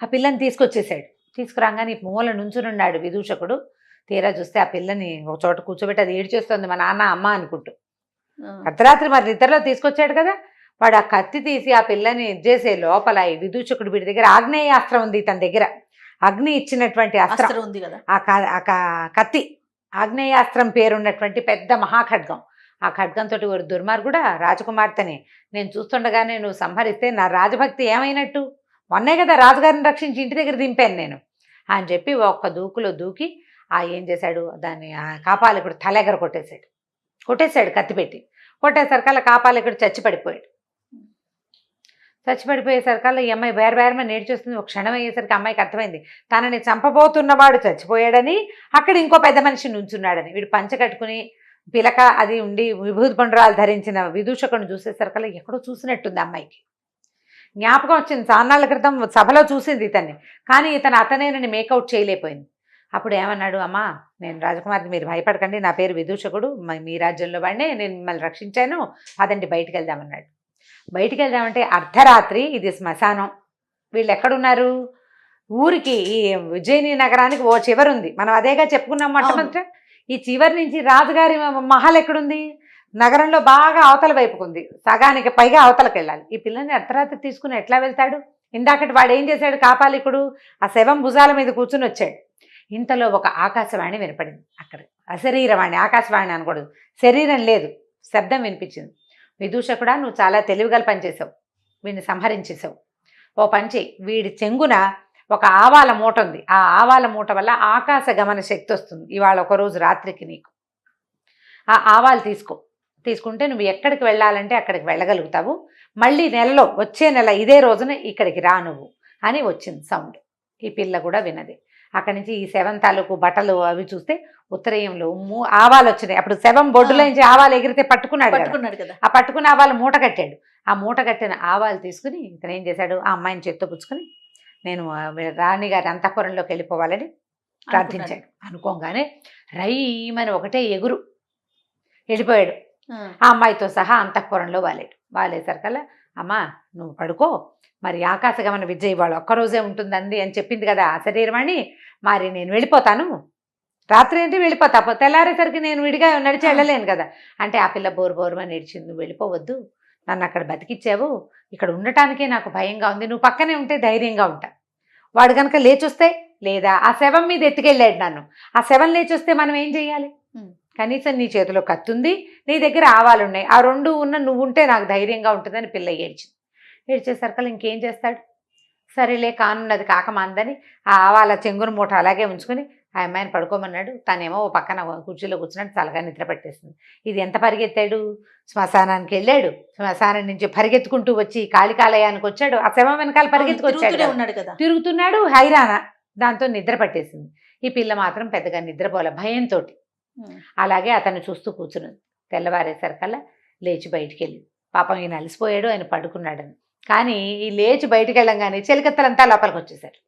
ఆ పిల్లని తీసుకొచ్చేసాడు. తీసుకురాగానే మూల నుంచునున్నాడు విదూషకుడు. తీరా చూస్తే ఆ పిల్లని ఒక చోట కూర్చోబెట్టి అది ఏడ్చేస్తుంది మా నాన్న అమ్మ అనుకుంటూ. అర్ధరాత్రి మరి నిద్రలో తీసుకొచ్చాడు కదా. వాడు ఆ కత్తి తీసి ఆ పిల్లని చేసే లోపల ఈ విదూషకుడు వీడి దగ్గర ఆగ్నేయాస్త్రం ఉంది, తన దగ్గర అగ్ని ఇచ్చినటువంటి అస్త్రం ఉంది కదా. ఆ కత్తి ఆగ్నేయాస్త్రం పేరున్నటువంటి పెద్ద మహాఖడ్గం. ఆ ఖడ్గంతో ఒక దుర్మార్గుడా రాజకుమార్తెని నేను చూస్తుండగానే నువ్వు సంహరిస్తే నా రాజభక్తి ఏమైనట్టు? మొన్నే కదా రాజుగారిని రక్షించి ఇంటి దగ్గర దింపాను నేను అని చెప్పి ఒక్క దూకులో దూకి ఏం చేశాడు, దాన్ని ఆ కాపాలికుడు తలెగర కొట్టేశాడు కత్తి పెట్టి. కొట్టేసరికల్లా కాపాలికుడు చచ్చిపడిపోయేసరికల్లా ఈ అమ్మాయి బేరమని నేర్చేస్తుంది. ఒక క్షణం అయ్యేసరికి అమ్మాయికి అర్థమైంది తనని చంపబోతున్నవాడు చచ్చిపోయాడని, అక్కడ ఇంకో పెద్ద మనిషి నుంచున్నాడని. వీడు పంచ కట్టుకుని పిలక అది ఉండి విభూతి పండురాలు ధరించిన విదూషకుని చూసేసరికల్లా ఎక్కడో చూసినట్టుంది అమ్మాయికి. జ్ఞాపకం వచ్చింది, చాన్నాళ్ళ క్రితం సభలో చూసింది ఇతన్ని, కానీ అతనేనని మేకౌట్ చేయలేకపోయింది. అప్పుడు ఏమన్నాడు, అమ్మా నేను రాజకుమార్ని, మీరు భయపడకండి, నా పేరు విదూషకుడు, మీ రాజ్యంలో వాడినే, నేను మిమ్మల్ని రక్షించాను, అదండి బయటికి వెళ్దామన్నాడు. బయటికి వెళ్దామంటే అర్ధరాత్రి, ఇది శ్మశానం. వీళ్ళు ఎక్కడున్నారు? ఊరికి ఈ ఉజ్జయిని నగరానికి ఓ చివరుంది, మనం అదేగా చెప్పుకున్నాం మొట్టమొదట. ఈ చివరి నుంచి రాజుగారి మహల్ ఎక్కడుంది? నగరంలో బాగా అవతల వైపుకుంది, సగానికి పైగా అవతలకు వెళ్ళాలి. ఈ పిల్లని అర్ధరాత్రి తీసుకుని ఎట్లా వెళ్తాడు? ఇందాకటి వాడు ఏం చేశాడు, కాపాలికుడు ఆ శవం భుజాల మీద కూర్చుని వచ్చాడు. ఇంతలో ఒక ఆకాశవాణి వినపడింది. అక్కడ అశరీరవాణి, ఆకాశవాణి అనకూడదు, శరీరం లేదు, శబ్దం వినిపించింది. విదూషకుడా, నువ్వు చాలా తెలివిగల పనిచేసావు, వీడిని సంహరించేసావు. ఓ పంచి, వీడి చెంగున ఒక ఆవాల మూట ఉంది, ఆ ఆవాల మూట వల్ల ఆకాశ గమన శక్తి వస్తుంది. ఇవాళ ఒకరోజు రాత్రికి నీకు ఆ ఆవాలు తీసుకుంటే నువ్వు ఎక్కడికి వెళ్ళాలంటే అక్కడికి వెళ్ళగలుగుతావు. మళ్ళీ నెలలో, వచ్చే నెల ఇదే రోజున ఇక్కడికి రా నువ్వు అని వచ్చింది సౌండ్. ఈ పిల్ల కూడా విన్నది. అక్కడి నుంచి ఈ శవం తాలూకు బట్టలు అవి చూస్తే ఉత్తరీయంలో ఆవాలు వచ్చినాయి. అప్పుడు శవం బొడ్డులో నుంచి ఆవాలు ఎగిరితే పట్టుకున్నాడు కదా, ఆ పట్టుకున్న ఆవాలు మూట కట్టాడు. ఆ మూట కట్టిన ఆవాలు తీసుకుని ఇతను ఏం చేశాడు, ఆ అమ్మాయిని చేత్తో పుచ్చుకొని నేను రాణిగారి అంతఃపురంలోకి వెళ్ళిపోవాలని ప్రార్థించాడు. అనుకోగానే రైమని ఒకటే ఎగురు వెళ్ళిపోయాడు. ఆ అమ్మాయితో సహా అంతఃపురంలో వాలేసరికల్లా, అమ్మా నువ్వు పడుకో, మరి ఆకాశగమన విద్య ఇవాళ ఒక్కరోజే ఉంటుందండి అని చెప్పింది కదా ఆ శరీరమని, మరి నేను వెళ్ళిపోతాను, రాత్రి అంటే వెళ్ళిపోతా, తెల్లారేసరికి నేను విడిగా నడిచి వెళ్ళలేను కదా అంటే, ఆ పిల్ల బోరుమని ఏడ్చింది. నువ్వు వెళ్ళిపోవద్దు, నన్ను అక్కడ బతికిచ్చావు, ఇక్కడ ఉండటానికే నాకు భయంగా ఉంది, నువ్వు పక్కనే ఉంటే ధైర్యంగా ఉంటా. వాడు కనుక లేచొస్తే, లేదా ఆ శవం మీద ఎత్తుకెళ్ళాడు నన్ను, ఆ శవం లేచొస్తే మనం ఏం చెయ్యాలి? కనీసం నీ చేతిలో కత్తుంది, నీ దగ్గర ఆవాలు ఉన్నాయి, ఆ రెండు ఉన్న నువ్వు ఉంటే నాకు ధైర్యంగా ఉంటుందని పిల్ల ఏడ్చేసరికి ఇంకేం చేస్తాడు? సరేలే కానున్నది కాకమాందని ఆ ఆవాల చెంగును మూట అలాగే ఉంచుకొని ఆ అమ్మాయిని పడుకోమన్నాడు. తనేమో ఓ పక్కన కుర్చీలో కూర్చున్నట్టు చల్లగా నిద్ర పట్టేస్తుంది. ఇది ఎంత పరిగెత్తాడు, శ్మశానానికి వెళ్ళాడు, శ్మశానం నుంచి పరిగెత్తుకుంటూ వచ్చి కాళికాలయానికి వచ్చాడు, ఆ శవం వెనకాల పరిగెత్తుకొచ్చాడు, తిరుగుతున్నాడు హైరాణ. దాంతో నిద్ర పట్టేసింది. ఈ పిల్ల మాత్రం పెద్దగా నిద్రపోలే, భయంతో అలాగే అతను చూస్తూ కూర్చున్నది. తెల్లవారేసరికల్లా లేచి బయటికి వెళ్ళింది. పాపం ఈయన అలసిపోయాడు, ఆయన పడుకున్నాడని. కానీ ఈ లేచి బయటికి వెళ్ళంగానే చెలికత్తలంతా లోపలికి వచ్చేసారు.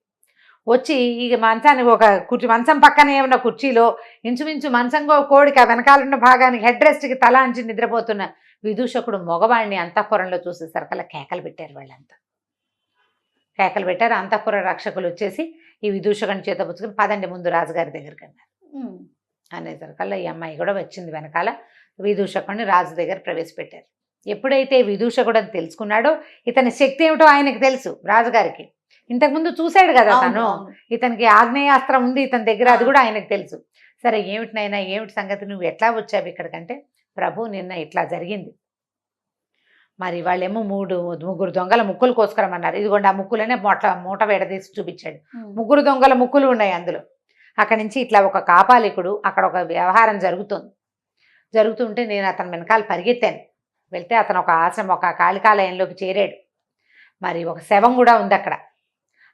వచ్చి ఈ మంచానికి ఒక మంచం పక్కన ఏమన్నా కుర్చీలో ఇంచుమించు మంచంగో కోడికి ఆ వెనకాలన్న భాగానికి హెడ్ రెస్ట్కి తల అంచి నిద్రపోతున్న విదూషకుడు మగవాడిని అంతఃపురంలో చూసేసరికల్లా కేకలు పెట్టారు. వాళ్ళంతా కేకలు పెట్టారు. అంతఃపుర రక్షకులు వచ్చేసి ఈ విదూషకుని చేత పుచ్చుకుని పదండి ముందు రాజుగారి దగ్గరికి అన్నారు. అనేసరికల్లా ఈ అమ్మాయి కూడా వచ్చింది వెనకాల. విదూషకుడిని రాజు దగ్గర ప్రవేశపెట్టారు. ఎప్పుడైతే విదూషకుడు అని తెలుసుకున్నాడో ఇతని శక్తి ఏమిటో ఆయనకు తెలుసు. రాజుగారికి ఇంతకుముందు చూశాడు కదా తను, ఇతనికి ఆగ్నేయాస్త్రం ఉంది ఇతని దగ్గర, అది కూడా ఆయనకు తెలుసు. సరే ఏమిటినైనా ఏమిటి సంగతి, నువ్వు ఎట్లా వచ్చావు ఇక్కడికంటే, ప్రభు నిన్న ఇట్లా జరిగింది, మరి వాళ్ళేమో ముగ్గురు దొంగల ముక్కులు కోసుకురమన్నారు, ఇదిగోండి ఆ ముక్కులనే మూట వేడదీసి చూపించాడు. ముగ్గురు దొంగల ముక్కులు ఉన్నాయి అందులో. అక్కడి నుంచి ఇట్లా ఒక కాపాలికుడు, అక్కడ ఒక వ్యవహారం జరుగుతుంటే నేను అతని వెనకాల పరిగెత్తాను. వెళ్తే అతను ఒక ఆశ్రమం, ఒక కాళికాలయంలోకి చేరాడు. మరి ఒక శవం కూడా ఉంది అక్కడ.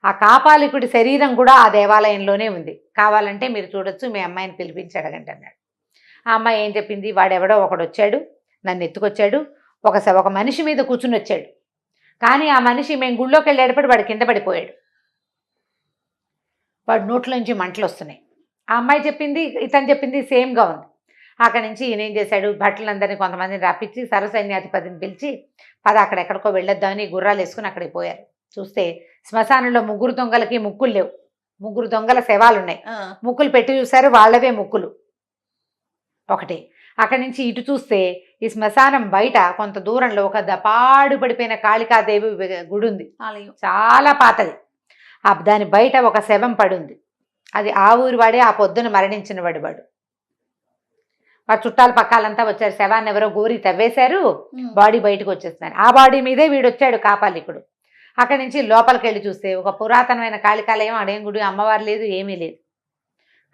ఆ కాపాలికుడి శరీరం కూడా ఆ దేవాలయంలోనే ఉంది. కావాలంటే మీరు చూడొచ్చు, మీ అమ్మాయిని పిలిపించి అడగండి అన్నాడు. ఆ అమ్మాయి ఏం చెప్పింది, వాడెవడో ఒకడు వచ్చాడు, నన్ను ఎత్తుకొచ్చాడు, ఒక మనిషి మీద కూర్చుని వచ్చాడు, కానీ ఆ మనిషి మేము గుళ్ళోకి వెళ్ళేటప్పుడు వాడు కింద పడిపోయాడు, వాడు నోట్లోంచి మంటలు వస్తున్నాయి, ఆ అమ్మాయి చెప్పింది ఇతను చెప్పింది సేమ్గా ఉంది. అక్కడి నుంచి ఈయన ఏం చేశాడు, భటులందరినీ కొంతమందిని రప్పించి సర్వసైన్యాధిపతిని పిలిచి అక్కడ ఎక్కడికో వెళ్ళొద్దామని గుర్రాలు వేసుకుని అక్కడికి పోయారు. చూస్తే శ్మశానంలో 3 దొంగలకి ముక్కులు లేవు. 3 దొంగల శవాలు ఉన్నాయి. ముక్కులు పెట్టి చూశారు, వాళ్ళవే ముక్కులు ఒకటి. అక్కడి నుంచి ఇటు చూస్తే ఈ శ్మశానం బయట కొంత దూరంలో ఒక పాడు పడిపోయిన కాళికాదేవి గుడి ఉంది, చాలా పాతది. దాని బయట ఒక శవం పడుంది. అది ఆ ఊరి వాడే, ఆ పొద్దున మరణించిన వాడు. వాడు చుట్టాల పక్కాలంతా వచ్చారు. శవాన్ని ఎవరో గోరి తవ్వేశారు, బాడీ బయటకు వచ్చేస్తున్నారు. ఆ బాడీ మీదే వీడు వచ్చాడు కాపాలికుడు. అక్కడి నుంచి లోపలికి వెళ్ళి చూస్తే ఒక పురాతనమైన కాళికాలయం, అడేం గుడి, అమ్మవారు లేదు, ఏమీ లేదు.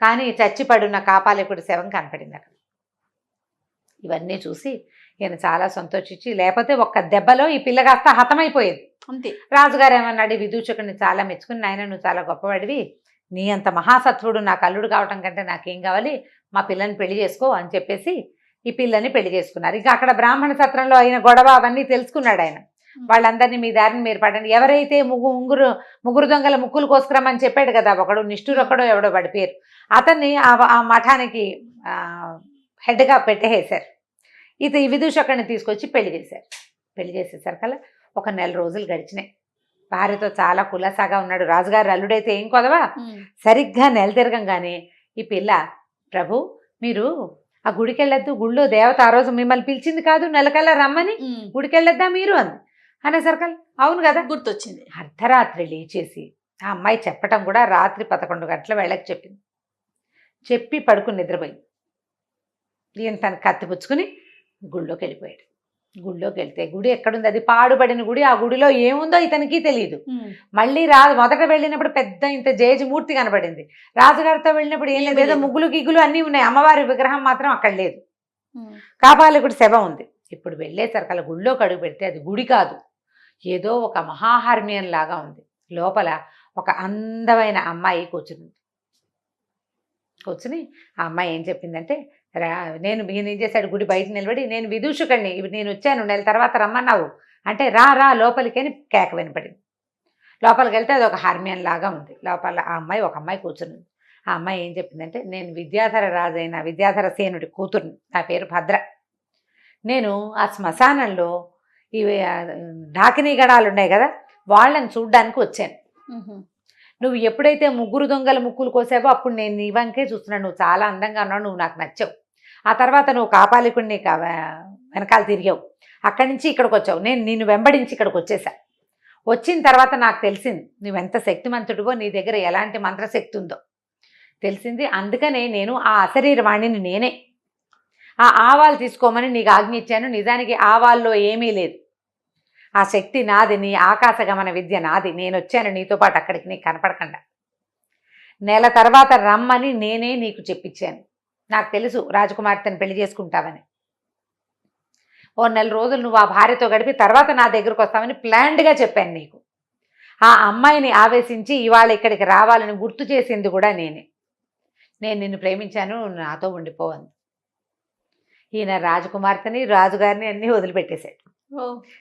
కానీ చచ్చి పడున్న కాపాలికుడి శవం కనపడింది అక్కడ. ఇవన్నీ చూసి ఈయన చాలా సంతోషించి, లేకపోతే ఒక్క దెబ్బలో ఈ పిల్ల కాస్త హతమైపోయేది అంతే. రాజుగారు ఏమన్నాడు, విదూషకుడిని చాలా మెచ్చుకుని, నాయన నువ్వు చాలా గొప్పవాడివి, నీ అంత మహాసత్వుడు నాకు అల్లుడు కావటం కంటే నాకేం కావాలి, మా పిల్లని పెళ్లి చేసుకో అని చెప్పేసి ఈ పిల్లని పెళ్లి చేసుకున్నారు. ఇంకా అక్కడ బ్రాహ్మణ సత్రంలో అయిన గొడవ అవన్నీ తెలుసుకున్నాడు ఆయన. వాళ్ళందరినీ మీ దారిని మీరు పడండి. ఎవరైతే ముగ్గురు దొంగల ముక్కులు కోసుకురమ్మని చెప్పాడు కదా ఒకడు, నిష్ఠురొక్కడో ఎవడో వాడి పేరు, అతన్ని ఆ మఠానికి హెడ్గా పెట్టేసారు. ఈ విదూషకుడిని తీసుకొచ్చి పెళ్లి చేశారు. పెళ్లి చేసేసరికల్లా ఒక 1 నెల రోజులు గడిచినాయి. భార్యతో చాలా కులాసాగా ఉన్నాడు. రాజుగారు అల్లుడైతే ఏం కొదవా. సరిగ్గా నెల తిరగంగానే ఈ పిల్ల, ప్రభు మీరు ఆ గుడికి వెళ్ళొద్దు, గుళ్ళో దేవత ఆ రోజు మిమ్మల్ని పిలిచింది కాదు, నెలకల్లా రమ్మని, గుడికి వెళ్ళొద్దా మీరు అంది. అనేసరికల్లా అవును కదా గుర్తొచ్చింది. అర్ధరాత్రి లేచేసి ఆ అమ్మాయి చెప్పటం కూడా రాత్రి 11 గంటల వేళకి చెప్పింది. చెప్పి పడుకుని నిద్రపోయింది. ఈయన తను కత్తిపుచ్చుకుని గుళ్ళోకి వెళ్ళిపోయాడు. గుళ్ళోకి వెళ్తే గుడి ఎక్కడుంది, అది పాడుపడిన గుడి. ఆ గుడిలో ఏముందో ఇతనికి తెలియదు. మళ్ళీ మొదట వెళ్ళినప్పుడు పెద్ద ఇంత జేజమూర్తి కనబడింది. రాజుగారితో వెళ్ళినప్పుడు ఏం లేదు, ఏదో ముగ్గులు గిగ్గులు అన్నీ ఉన్నాయి, అమ్మవారి విగ్రహం మాత్రం అక్కడ లేదు. కాపాలికుడి శవం ఉంది. ఇప్పుడు వెళ్ళేసరికి అలా గుళ్ళోకి అడుగు పెడితే అది గుడి కాదు, ఏదో ఒక మహాహర్మ్యం లాగా ఉంది. లోపల ఒక అందమైన అమ్మాయి కూర్చుని ఆ అమ్మాయి ఏం చెప్పిందంటే, ఈయన ఏం చేశాడు, గుడి బయట నిలబడి, నేను విదూషకుడిని, నేను వచ్చాను, 1 నెల తర్వాత రమ్మన్నావు అంటే రా లోపలికి అని కేక వినపడింది. లోపలికి వెళ్తే అది ఒక హార్మ్యం లాగా ఉంది. లోపల ఒక అమ్మాయి కూర్చుని. ఆ అమ్మాయి ఏం చెప్పిందంటే, నేను విద్యాధర రాజైన విద్యాధర సేనుడి కూతుర్ని, నా పేరు భద్ర. నేను ఆ శ్మశానంలో ఇవి ఢాకినీ గడాలు ఉన్నాయి కదా, వాళ్ళని చూడ్డానికి వచ్చాను. నువ్వు ఎప్పుడైతే 3 దొంగల ముక్కులు కోసావో అప్పుడు నేను నీ వంకే చూస్తున్నాను, నువ్వు చాలా అందంగా ఉన్నావు, నువ్వు నాకు నచ్చావు. ఆ తర్వాత నువ్వు కాపాలికుడిని వెనకాల తిరిగావు, అక్కడి నుంచి ఇక్కడికి వచ్చావు, నేను నిన్ను వెంబడించి ఇక్కడికి వచ్చేసా. వచ్చిన తర్వాత నాకు తెలిసింది నువ్వెంత శక్తిమంతుడివో, నీ దగ్గర ఎలాంటి మంత్రశక్తి ఉందో తెలిసింది. అందుకనే నేను ఆ అశరీరవాణిని నేనే ఆ ఆవాలు తీసుకోమని నీకు ఆజ్ఞ ఇచ్చాను. నిజానికి ఆవాల్లో ఏమీ లేదు, ఆ శక్తి నాది, నీ ఆకాశగమన విద్య నాది. నేను వచ్చాను నీతో పాటు అక్కడికి, నీకు కనపడకుండా. 1 నెల తర్వాత రమ్మని నేనే నీకు చెప్పించాను. నాకు తెలుసు రాజకుమార్తెను పెళ్లి చేసుకుంటావని. 1 నెల రోజులు నువ్వు ఆ భార్యతో గడిపి తర్వాత నా దగ్గరకు వస్తామని ప్లాన్డ్గా చెప్పాను నీకు. ఆ అమ్మాయిని ఆవేశించి ఇవాళ ఇక్కడికి రావాలని గుర్తు చేసింది కూడా నేనే. నేను నిన్ను ప్రేమించాను, నాతో ఉండిపోవాలి. ఈయన రాజకుమార్తెని రాజుగారిని అన్నీ వదిలిపెట్టేశాడు.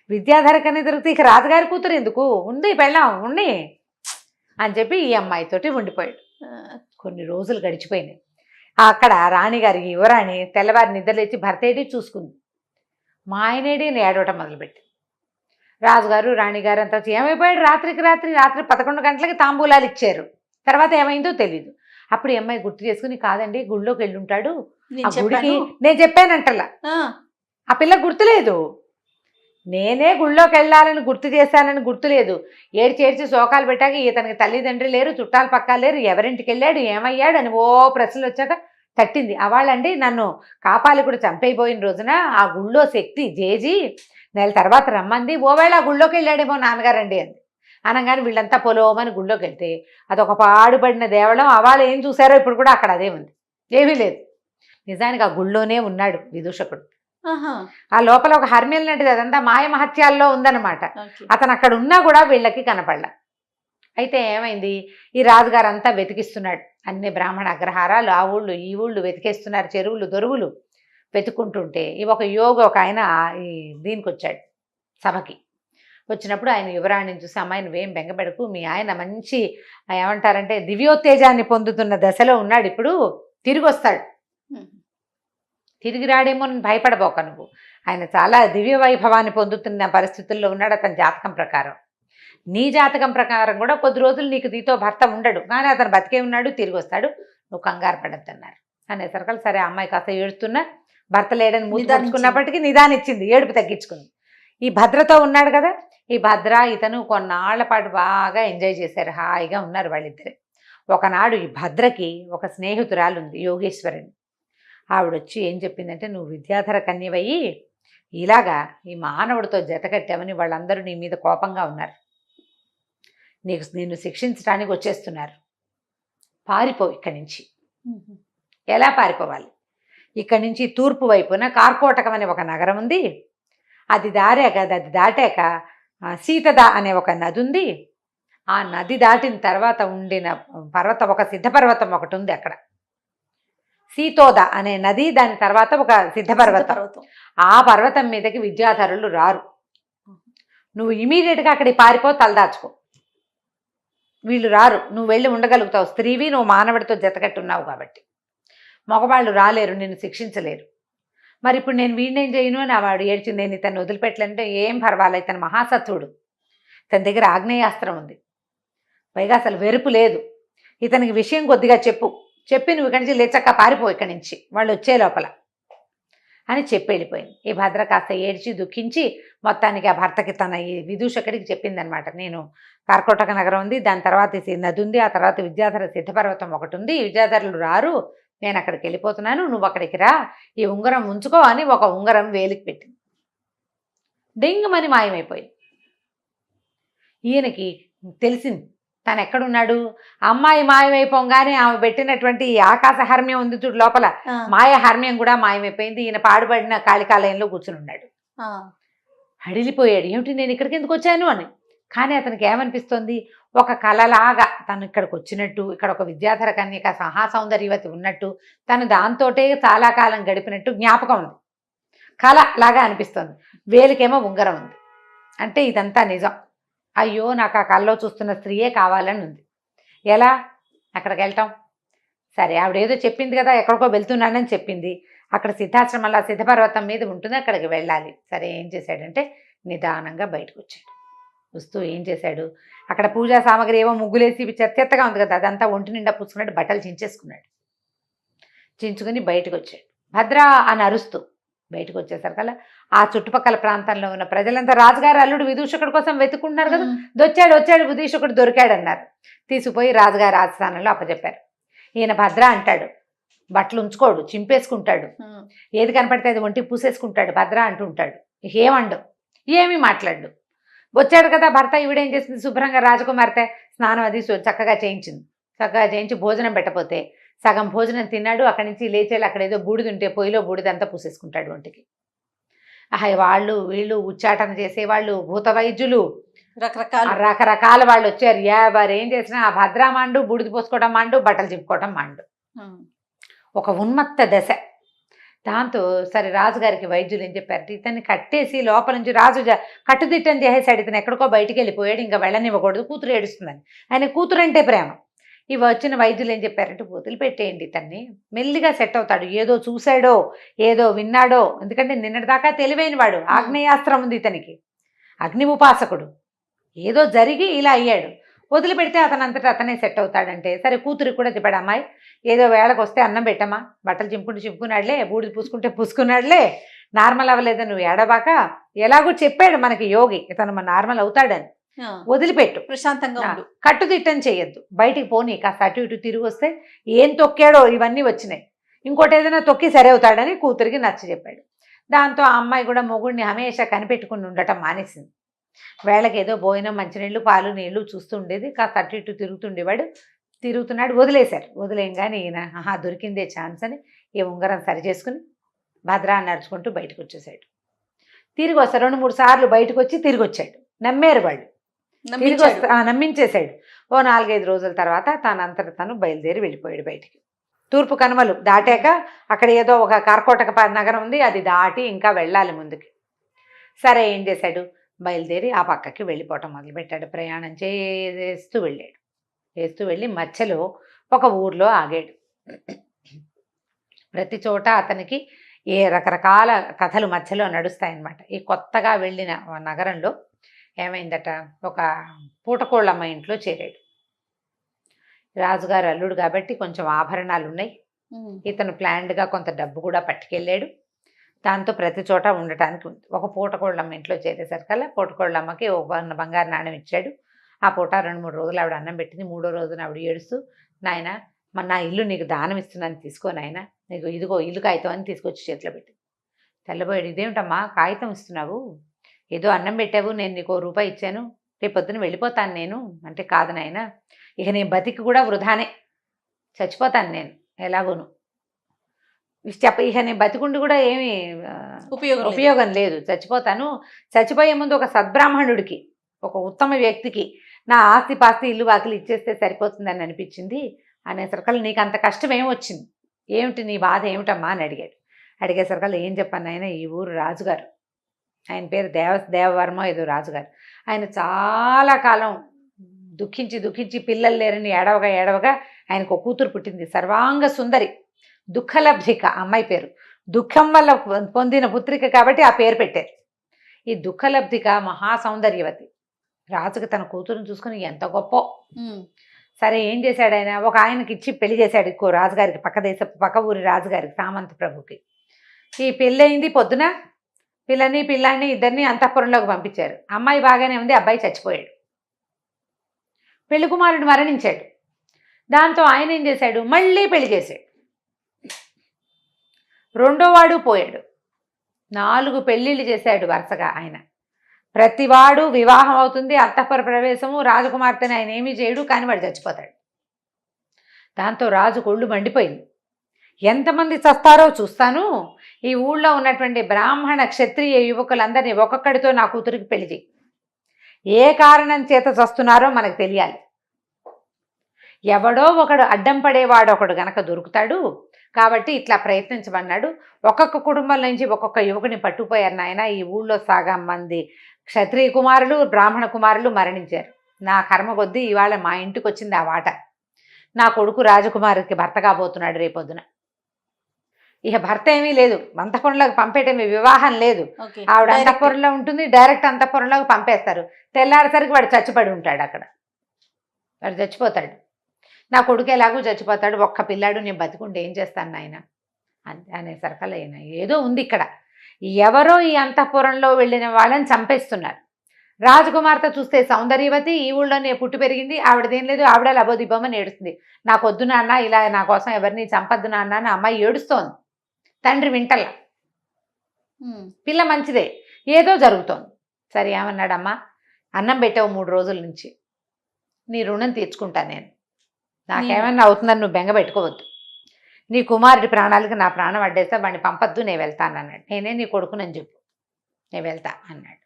విద్యాధర కన్నా తిరిగితే ఇక రాజుగారి కూతురు ఎందుకు, ఉంది పెళ్ళాం ఉండి అని చెప్పి ఈ అమ్మాయితోటి ఉండిపోయాడు. కొన్ని రోజులు గడిచిపోయినాయి. అక్కడ రాణిగారి యువరాణి తెల్లవారి నిద్రలేచి భర్తేటి చూసుకుంది. మా ఆయనేడి ఏడవటం మొదలుపెట్టి. రాజుగారు రాణిగారు అంతా ఏమైపోయాడు, రాత్రి 11 గంటలకి తాంబూలాలు ఇచ్చారు. తర్వాత ఏమైందో తెలీదు. అప్పుడు ఈ అమ్మాయి గుర్తు చేసుకుని, కాదండి గుళ్ళోకి వెళ్ళుంటాడు, ఆ గుడికి నేను చెప్పానంటలా. ఆ పిల్ల గుర్తులేదు, నేనే గుళ్ళోకి వెళ్ళాలని గుర్తు చేశానని గుర్తులేదు. ఏడ్చేడ్చి శోకాలు పెట్టాక ఇతనికి తల్లిదండ్రి లేరు, చుట్టాలు పక్కా లేరు, ఎవరింటికి వెళ్ళాడు, ఏమయ్యాడు అని ఓ ప్రశ్నలు వచ్చాక తట్టింది. అవాళ్ళండి నన్ను కాపాలికుడు చంపైపోయిన రోజున ఆ గుళ్ళో శక్తి జేజీ 1 నెల తర్వాత రమ్మంది, ఓవేళ ఆ గుళ్ళోకి వెళ్ళాడేమో నాన్నగారండి అంది. అనగానే వీళ్ళంతా పొలోమని గుళ్ళోకి వెళ్తే అదొక పాడుపడిన దేవళం. అవాళ్ళు ఏం చూసారో ఇప్పుడు కూడా అక్కడ అదే ఉంది, ఏమీ లేదు. నిజానికి ఆ గుళ్ళోనే ఉన్నాడు విదూషకుడు. ఆ లోపల ఒక హర్మ్యం లాంటిది, అదంతా మాయ మహత్యాల్లో ఉందన్నమాట. అతను అక్కడ ఉన్నా కూడా వీళ్ళకి కనపడలా. అయితే ఏమైంది, ఈ రాజుగారు అంతా వెతికిస్తున్నాడు, అన్ని బ్రాహ్మణ అగ్రహారాలు ఆ ఊళ్ళు ఈ ఊళ్ళు వెతికేస్తున్నారు, చెరువులు దొరువులు వెతుక్కుంటుంటే ఒక యోగి ఒక ఆయన దీనికి వచ్చాడు సభకి. వచ్చినప్పుడు ఆయన యువరాణిని చూసి, అమ్మాయి నువ్వేం బెంగపెడకు, మీ ఆయన మంచి ఏమంటారంటే దివ్యోత్తేజాన్ని పొందుతున్న దశలో ఉన్నాడు, ఇప్పుడు తిరిగి వస్తాడు, తిరిగి రాడేమో అని భయపడబోక నువ్వు. ఆయన చాలా దివ్య వైభవాన్ని పొందుతున్న పరిస్థితుల్లో ఉన్నాడు అతని జాతకం ప్రకారం. నీ జాతకం ప్రకారం కూడా కొద్ది రోజులు నీతో భర్త ఉండడు, కానీ అతను బతికే ఉన్నాడు, తిరిగి వస్తాడు, నువ్వు కంగారు పడద్దన్నారు. అనేసరికి సరే అమ్మాయి కాస్త ఏడుస్తున్నా, భర్త లేడని మూసుకున్నప్పటికీ నిదానిచ్చింది, ఏడుపు తగ్గించుకుంది. ఈ భద్రతో ఉన్నాడు కదా, ఈ భద్ర ఇతను కొన్నాళ్ల పాటు బాగా ఎంజాయ్ చేశారు, హాయిగా ఉన్నారు వాళ్ళిద్దరే. ఒకనాడు ఈ భద్రకి ఒక స్నేహితురాలు ఉంది, యోగేశ్వరిని. ఆవిడొచ్చి ఏం చెప్పిందంటే, నువ్వు విద్యాధర కన్యవయ్యి ఇలాగా ఈ మానవుడితో జతకట్టామని వాళ్ళందరూ నీ మీద కోపంగా ఉన్నారు, నిన్ను శిక్షించడానికి వచ్చేస్తున్నారు, పారిపో ఇక్కడి నుంచి. ఎలా పారిపోవాలి? ఇక్కడి నుంచి తూర్పు వైపున కార్కోటకం అనే ఒక నగరం ఉంది, అది దాటాక సీతద అనే ఒక నది ఉంది. ఆ నది దాటిన తర్వాత ఉండిన పర్వతం, ఒక సిద్ధపర్వతం ఒకటి ఉంది అక్కడ, సీతోద అనే నది, దాని తర్వాత ఒక సిద్ధపర్వతం. ఆ పర్వతం మీదకి విద్యాధరులు రారు, నువ్వు ఇమీడియట్గా అక్కడికి పారిపో, తలదాచుకో, వీళ్ళు రారు, నువ్వు వెళ్ళి ఉండగలుగుతావు, స్త్రీవి, నువ్వు మానవుడితో జతకట్టున్నావు కాబట్టి. మగవాళ్ళు రాలేరు, నిన్ను శిక్షించలేరు. మరి ఇప్పుడు నేను వీడినేం చేయను అని వాడు ఏడ్చింది. నేను ఇతను వదిలిపెట్టలేంటే ఏం పర్వాలేదు, ఇతను మహాసత్వుడు, తన దగ్గర ఆగ్నేయాస్త్రం ఉంది, పైగా అసలు వెరుపు లేదు, ఇతనికి విషయం కొద్దిగా చెప్పి నువ్వు ఇక్కడి నుంచి లేచక్క పారిపో ఇక్కడి నుంచి, వాళ్ళు వచ్చే లోపల అని చెప్పి వెళ్ళిపోయింది. ఈ భద్ర కాస్త ఏడ్చి దుఃఖించి మొత్తానికి ఆ భర్తకి తన ఈ విదూషకుడికి చెప్పిందనమాట, నేను కార్కోటక నగరం ఉంది, దాని తర్వాత నది ఉంది, ఆ తర్వాత విద్యాధర సిద్ధపర్వతం ఒకటి ఉంది, విద్యాధరులు రారు, నేను అక్కడికి వెళ్ళిపోతున్నాను, నువ్వు అక్కడికి రా, ఈ ఉంగరం ఉంచుకో అని ఒక ఉంగరం వేలికి పెట్టింది. డింగమని మాయమైపోయింది. ఈయనకి తెలిసింది తను ఎక్కడున్నాడు. అమ్మాయి మాయమైపోగానే ఆమె పెట్టినటువంటి ఆకాశ హర్మ్యం ఉంది చూడు లోపల, మాయ హర్మ్యం కూడా మాయమైపోయింది. ఈయన పాడుపడిన కాళికాలయంలో కూర్చుని ఉన్నాడు. హడిలిపోయాడు, ఏమిటి నేను ఇక్కడికి ఎందుకు వచ్చాను అని. కానీ అతనికి ఏమనిపిస్తోంది, ఒక కళలాగా తను ఇక్కడికి వచ్చినట్టు, ఇక్కడ ఒక విద్యాధర కన్యక మహాసౌందర్యవతి ఉన్నట్టు, తను దాంతోటే చాలా కాలం గడిపినట్టు జ్ఞాపకం ఉంది, కళ లాగా అనిపిస్తోంది. వేలికేమో ఉంగరం ఉంది, అంటే ఇదంతా నిజం. అయ్యో నాకు ఆ కళ్ళలో చూస్తున్న స్త్రీయే కావాలని ఉంది. ఎలా అక్కడికి వెళ్తాం? సరే ఆవిడేదో చెప్పింది కదా, ఎక్కడికో వెళ్తున్నానని చెప్పింది, అక్కడ సిద్ధాశ్రమంలో సిద్ధపర్వతం మీద ఉంటుంది, అక్కడికి వెళ్ళాలి. సరే ఏం చేశాడంటే నిదానంగా బయటకు వచ్చాడు. వస్తూ ఏం చేశాడు, అక్కడ పూజా సామాగ్రి ఏవో ముగ్గులేసి చెత్తగా ఉంది కదా, అదంతా ఒంటి నిండా పుచ్చుకున్నాడు, బట్టలు చించేసుకున్నాడు. చించుకుని బయటకు వచ్చాడు. భద్ర అని అరుస్తూ బయటకు వచ్చేసరికల్లా ఆ చుట్టుపక్కల ప్రాంతంలో ఉన్న ప్రజలంతా రాజుగారు అల్లుడు విదూషకుడి కోసం వెతుకుంటున్నారు కదా, వచ్చాడు విదూషకుడు దొరికాడు అన్నారు. తీసుకుపోయి రాజుగారి ఆస్థానంలో అప్పచెప్పారు. ఈయన భద్ర అంటాడు, బట్టలు ఉంచుకోడు, చింపేసుకుంటాడు, ఏది కనపడితే అది ఒంటికి పూసేసుకుంటాడు, భద్ర అంటుంటాడు. ఏమండు, ఏమీ మాట్లాడు. వచ్చాడు కదా భర్త, ఈవిడేం చేసింది, శుభ్రంగా రాజకుమార్తె స్నానం అది చక్కగా చేయించి భోజనం పెట్టపోతే సగం భోజనం తిన్నాడు. అక్కడి నుంచి లేచేళ్ళు అక్కడ ఏదో బూడిద ఉంటే పొయ్యిలో బూడిదంతా పూసేసుకుంటాడు ఒంటికి. వాళ్ళు వీళ్ళు ఉచ్చాటన చేసేవాళ్ళు, భూత వైద్యులు, రకరకాల వాళ్ళు వచ్చారు. ఎవరు ఏం చేసినా ఆ భద్రా మాండు, బూడిద పోసుకోవడం మాండు, బట్టలు చింపుకోవడం మాండు. ఒక ఉన్మత్త దశ. దాంతో సరే రాజుగారికి వైద్యులు ఏం చెప్పారు, ఇతన్ని కట్టేసి లోపల నుంచి రాజు కట్టుదిట్టం చేసేసాడు, ఇతను ఎక్కడికో బయటికి వెళ్ళిపోయాడు, ఇంకా వెళ్ళనివ్వకూడదు, కూతురు ఏడుస్తుందని. ఆయన కూతురు అంటే ప్రేమ. ఇవి వచ్చిన వైద్యులు ఏం చెప్పారంటే, వదిలి పెట్టేయండి, ఇతన్ని మెల్లిగా సెట్ అవుతాడు, ఏదో చూశాడో ఏదో విన్నాడో, ఎందుకంటే నిన్నటిదాకా తెలివైన వాడు, ఆగ్నేయాస్త్రం ఉంది ఇతనికి, అగ్ని ఉపాసకుడు, ఏదో జరిగి ఇలా అయ్యాడు, వదిలిపెడితే అతనంతటా అతనే సెట్ అవుతాడంటే. సరే కూతురికి కూడా చెప్పాడు, అమ్మాయి ఏదో వేళకు వస్తే అన్నం పెట్టమ్మా, బట్టలు చింపుకున్నాడులే, బూడిద పూసుకున్నాడులే, నార్మల్ అవ్వలేదు, నువ్వు ఏడబాక, ఎలాగో చెప్పాడు మనకి యోగి, ఇతను నార్మల్ అవుతాడని, వదిలిపెట్టు, ప్రశాంతంగా ఉండు, కట్టుదిట్టం చేయొద్దు, బయటికి పోనీ, కాస్త అటు ఇటు తిరిగి వస్తే ఏం తొక్కాడో ఇవన్నీ వచ్చినాయి, ఇంకోటి ఏదైనా తొక్కి సరే అవుతాడని కూతురికి నచ్చ చెప్పాడు. దాంతో ఆ అమ్మాయి కూడా మొగుడిని హమేషా కనిపెట్టుకుని ఉండటం మానేసింది. వేళకి ఏదో భోజనం, మంచినీళ్ళు, పాలు, నీళ్లు చూస్తూ ఉండేది, కాస్త అటు ఇటు తిరుగుతున్నాడు. వదిలేశారు. వదిలేయంగానే ఈయన దొరికిందే ఛాన్స్ అని ఈ ఉంగరం సరి చేసుకుని భద్రా నడుచుకుంటూ బయటకు వచ్చేసాడు. తిరిగి వస్తారు, 2-3 సార్లు బయటకు వచ్చి తిరిగి వచ్చాడు. నమ్మారు వాళ్ళు, తిరిగి నమ్మించేశాడు. ఓ 4-5 రోజుల తర్వాత తనంతట తను బయలుదేరి వెళ్ళిపోయాడు బయటికి. తూర్పు కనుమలు దాటాక అక్కడ ఏదో ఒక కార్కోటక నగరం ఉంది, అది దాటి ఇంకా వెళ్ళాలి ముందుకి. సరే ఏం చేశాడు, బయలుదేరి ఆ పక్కకి వెళ్ళిపోవటం మొదలుపెట్టాడు. ప్రయాణం చేస్తూ వెళ్ళి మధ్యలో ఒక ఊర్లో ఆగాడు. ప్రతి చోట అతనికి రకరకాల కథలు మధ్యలో నడుస్తాయన్నమాట. ఈ కొత్తగా వెళ్ళిన నగరంలో ఏమైందట, ఒక పూటకోళ్ళమ్మ ఇంట్లో చేరాడు. రాజుగారు అల్లుడు కాబట్టి కొంచెం ఆభరణాలు ఉన్నాయి. ఇతను ప్లాన్డ్గా కొంత డబ్బు కూడా పట్టుకెళ్ళాడు. దాంతో ప్రతి చోట ఉండటానికి ఉంది. ఒక పూటకోళ్ళమ్మ ఇంట్లో చేరేసరికల్లా పూటకోళ్ళమ్మకి ఒక బంగారు నాణ్యం ఇచ్చాడు. ఆ పూట 2-3 రోజులు ఆవిడ అన్నం పెట్టింది. 3వ రోజున ఆవిడ ఏడుస్తూ, నాయన మన నా ఇల్లు నీకు దానం ఇస్తున్నాను, తీసుకో నాయన, నీకు ఇదిగో ఇల్లు కాగితం అని తీసుకొచ్చి చేతిలో పెట్టింది. తెల్లబోయాడు, ఇదేమిటమ్మా కాగితం ఇస్తున్నావు, ఏదో అన్నం పెట్టావు, నేను నీకు రూపాయి ఇచ్చాను, రేపు పొద్దున వెళ్ళిపోతాను నేను అంటే, కాదు నాయన, ఇక నేను బతికి కూడా వృధానే, చచ్చిపోతాను నేను ఎలాగోను, ఇక నేను బతికుండి కూడా ఏమీ ఉపయోగం లేదు, చచ్చిపోతాను. చచ్చిపోయే ముందు ఒక సద్బ్రాహ్మణుడికి, ఒక ఉత్తమ వ్యక్తికి నా ఆస్తి పాస్తి ఇల్లు వాకిలు ఇచ్చేస్తే సరిపోతుందని అనిపించింది అనేసరికల్లా, నీకు అంత కష్టం ఏమొచ్చింది, ఏమిటి నీ బాధ ఏమిటమ్మా అని అడిగాడు. అడిగేసరికల్లా ఏం చెప్పాను ఆయన, ఈ ఊరు రాజుగారు, ఆయన పేరు దేవవర్మ ఏదో రాజుగారు, ఆయన చాలా కాలం దుఃఖించి పిల్లలు లేరని ఏడవగా ఆయనకు ఒక కూతురు పుట్టింది, సర్వాంగ సుందరి, దుఃఖలబ్ధిక అమ్మాయి పేరు, దుఃఖం వల్ల పొందిన పుత్రిక కాబట్టి ఆ పేరు పెట్టారు. ఈ దుఃఖలబ్ధిక మహాసౌందర్యవతి. రాజుకి తన కూతురుని చూసుకుని ఎంత గొప్ప. సరే ఏం చేశాడు ఆయన, ఒక ఆయనకి ఇచ్చి పెళ్లి చేశాడు ఇంకో రాజుగారికి, పక్క ఊరి రాజుగారికి, సామంత ప్రభుకి. ఈ పెళ్ళయింది, పొద్దున పిల్లాన్ని ఇద్దరిని అంతఃపురంలోకి పంపించారు. అమ్మాయి బాగానే ఉంది, అబ్బాయి చచ్చిపోయాడు. పెళ్లి కుమారుడు మరణించాడు. దాంతో ఆయన ఏం చేశాడు, మళ్ళీ పెళ్లి చేశాడు. రెండోవాడు పోయాడు. 4 పెళ్ళిళ్ళు చేశాడు వరుసగా ఆయన. ప్రతివాడు వివాహం అవుతుంది, అంతఃపుర ప్రవేశము, రాజకుమార్తెని ఆయన ఏమీ చేయడు, కానీ వాడు చచ్చిపోతాడు. దాంతో రాజు కొళ్ళు మండిపోయింది. ఎంతమంది చస్తారో చూస్తాను, ఈ ఊళ్ళో ఉన్నటువంటి బ్రాహ్మణ క్షత్రియ యువకులందరినీ ఒక్కొక్కడితో నా కూతురికి పెళ్లి చేయి, ఏ కారణం చేత చస్తున్నారో మనకు తెలియాలి, ఎవడో ఒకడు అడ్డం పడేవాడు ఒకడు గనక దొరుకుతాడు, కాబట్టి ఇట్లా ప్రయత్నించమన్నాడు. ఒక్కొక్క కుటుంబం నుంచి ఒక్కొక్క యువకుని పట్టుకుపోయారు నాయన. ఈ ఊళ్ళో సగం మంది క్షత్రియ కుమారులు బ్రాహ్మణ కుమారులు మరణించారు. నా కర్మ కొద్దీ ఇవాళ మా ఇంటికి వచ్చింది ఆ వాట. నా కొడుకు రాజకుమారికి భర్త కాబోతున్నాడు రేపొద్దున. ఇక భర్త ఏమీ లేదు, అంతఃపురంలోకి పంపేటమే, వివాహం లేదు, ఆవిడ అంతఃపురంలో ఉంటుంది, డైరెక్ట్ అంతఃపురంలోకి పంపేస్తారు. తెల్లారేసరికి వాడు చచ్చిపడి ఉంటాడు అక్కడ, వాడు చచ్చిపోతాడు. నా కొడుకు ఎలాగూ చచ్చిపోతాడు, ఒక్క పిల్లాడు, నేను బతికుంటే ఏం చేస్తాను నాయన అనేసరికల్లా ఏదో ఉంది ఇక్కడ, ఎవరో ఈ అంతఃపురంలో వెళ్ళిన వాళ్ళని చంపేస్తున్నారు. రాజకుమార్తె చూస్తే సౌందర్యవతి, ఈ ఊళ్ళోనే పుట్టి పెరిగింది, ఆవిడదేం లేదు, ఆవిడ లబోదిబ్బమని ఏడుస్తుంది. నాకొద్దు నాన్న, ఇలా నా కోసం ఎవరిని చంపద్దు నాన్న అని అమ్మాయి ఏడుస్తోంది. తండ్రి వింటల్లా. పిల్ల మంచిదే, ఏదో జరుగుతోంది. సరే ఏమన్నాడమ్మా, అన్నం పెట్టావు 3 రోజుల నుంచి, నీ రుణం తీర్చుకుంటా నేను, నాకేమన్నా అవుతుందని నువ్వు బెంగ పెట్టుకోవద్దు, నీ కుమారుడి ప్రాణాలకి నా ప్రాణం అడ్డేస్తా, వాడిని పంపద్దు, నేను వెళ్తాను అన్నాడు. నేనే నీ కొడుకునని చెప్పు, నేను వెళ్తా అన్నాడు.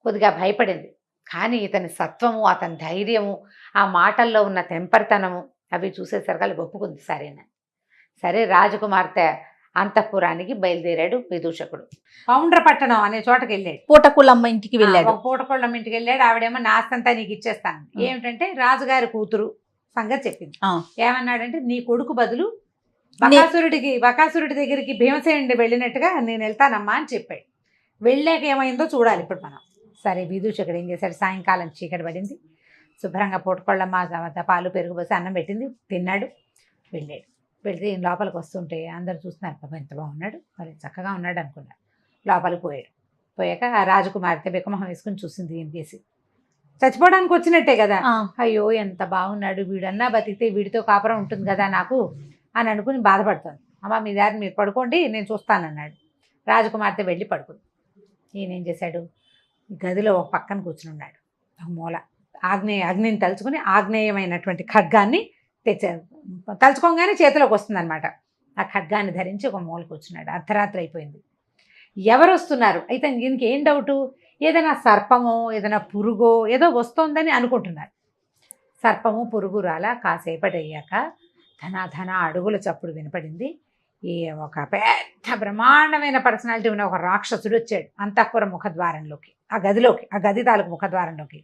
కొద్దిగా భయపడింది, కానీ ఇతని సత్వము, అతని ధైర్యము, ఆ మాటల్లో ఉన్న తెంపరితనము అవి చూసేసరికి ఒప్పుకుంది సరేనా. సరే రాజకుమార్తె అంతఃపురానికి బయలుదేరాడు విదూషకుడు. పౌండ్రపట్టణం అనే చోటకి వెళ్ళాడు. పూటకోళ్ళమ్మ ఇంటికి వెళ్ళాడు. పూటకోళ్ళమ్మ ఇంటికి వెళ్ళాడు. ఆవిడేమో నా ఆస్తంతా నీకు ఇచ్చేస్తాను, ఏమిటంటే రాజుగారి కూతురు సంగతి చెప్పింది. ఏమన్నాడంటే, నీ కొడుకు బదులు బకాసురుడి దగ్గరికి భీమసేనుడి వెళ్ళినట్టుగా నేను వెళ్తానమ్మా అని చెప్పాడు. వెళ్ళాక ఏమైందో చూడాలి ఇప్పుడు మనం. సరే విదూషకుడు ఏం చేశాడు, సాయంకాలం చీకటి పడింది, శుభ్రంగా పూటకోళ్ళమ్మ పాలు పెరుగు పోసి అన్నం పెట్టింది, తిన్నాడు, వెళ్ళాడు. వెళ్తే లోపలికి వస్తుంటే అందరు చూస్తున్నారు, పాపం ఎంత బాగున్నాడు, మరి చక్కగా ఉన్నాడు అనుకున్నాడు. లోపలికి పోయాక ఆ రాజకుమార్తె బికమొహం వేసుకుని చూసింది, ఏం చేసి చచ్చిపోవడానికి వచ్చినట్టే కదా, అయ్యో ఎంత బాగున్నాడు, వీడన్నా బతికితే వీడితో కాపురం ఉంటుంది కదా నాకు అని అనుకుని బాధపడుతుంది. అమ్మ మీ దారి మీరు పడుకోండి, నేను చూస్తానన్నాడు. రాజకుమార్తె వెళ్ళి పడుకుంది. ఈయన ఏం చేశాడు, గదిలో ఒక పక్కన కూర్చుని ఉన్నాడు. ఒక మూల అగ్నిని తలుచుకుని ఆగ్నేయమైనటువంటి ఖడ్గాన్ని తెచ్చారు. తలుచుకోగానే చేతిలోకి వస్తుందన్నమాట. ఆ ఖడ్గాన్ని ధరించి ఒక మూల కూర్చున్నాడు. అర్ధరాత్రి అయిపోయింది. ఎవరు వస్తున్నారు అయితే దీనికి ఏం డౌటు, ఏదైనా సర్పమో ఏదైనా పురుగో ఏదో వస్తోందని అనుకుంటున్నారు. సర్పము పురుగు రాలా. కాసేపటి అయ్యాక ధన అడుగుల చప్పుడు వినపడింది. ఈ ఒక పెద్ద పెద్ద బ్రహ్మాండమైన పర్సనాలిటీ ఉన్న ఒక రాక్షసుడు వచ్చాడు అంతఃపుర ముఖద్వారంలోకి, ఆ గదిలోకి, ఆ గది తాలూకు ముఖద్వారంలోకి.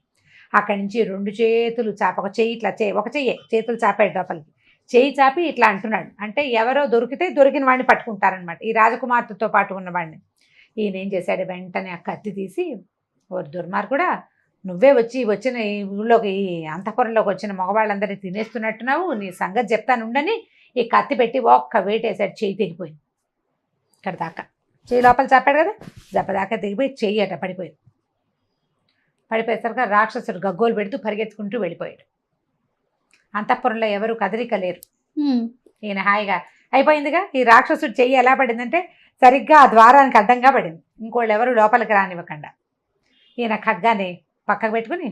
అక్కడి నుంచి 2 చేతులు చాప, ఒక చెయ్యి ఇట్లా ఒక చెయ్యే చేతులు చాపాడు లోపలికి. చెయ్యి చాపి ఇట్లా అంటున్నాడు. అంటే ఎవరో దొరికితే దొరికిన వాడిని పట్టుకుంటారనమాట, ఈ రాజకుమార్తెతో పాటు ఉన్నవాడిని. ఈయన ఏం చేశాడు, వెంటనే ఆ కత్తి తీసి, ఓ దుర్మార్గుడా, నువ్వే వచ్చిన ఈ ఊళ్ళోకి, ఈ అంతఃపురంలోకి వచ్చిన మగవాళ్ళందరినీ తినేస్తున్నట్టున్నావు, నీ సంగతి చెప్తానుండని ఈ కత్తి పెట్టి ఒక్క వేటేశాడు. చెయ్యి తెగిపోయింది. ఇక్కడ దాకా చెయ్యి లోపల చాపాడు కదా, దెబ్బదాకా తెగిపోయి చెయ్యి అట పడిపోయింది. పడిపోయేసరికి రాక్షసుడు గగ్గోలు పెడుతూ పరిగెత్తుకుంటూ వెళ్ళిపోయాడు. అంతఃపురంలో ఎవరు కదలిక లేరు. ఈయన హాయిగా అయిపోయిందిగా. ఈ రాక్షసుడు చెయ్యి ఎలా పడిందంటే సరిగ్గా ఆ ద్వారానికి అడ్డంగా పడింది, ఇంకోళ్ళు ఎవరు లోపలికి రానివ్వకుండా. ఈయన ఖడ్గాని పక్కకు పెట్టుకుని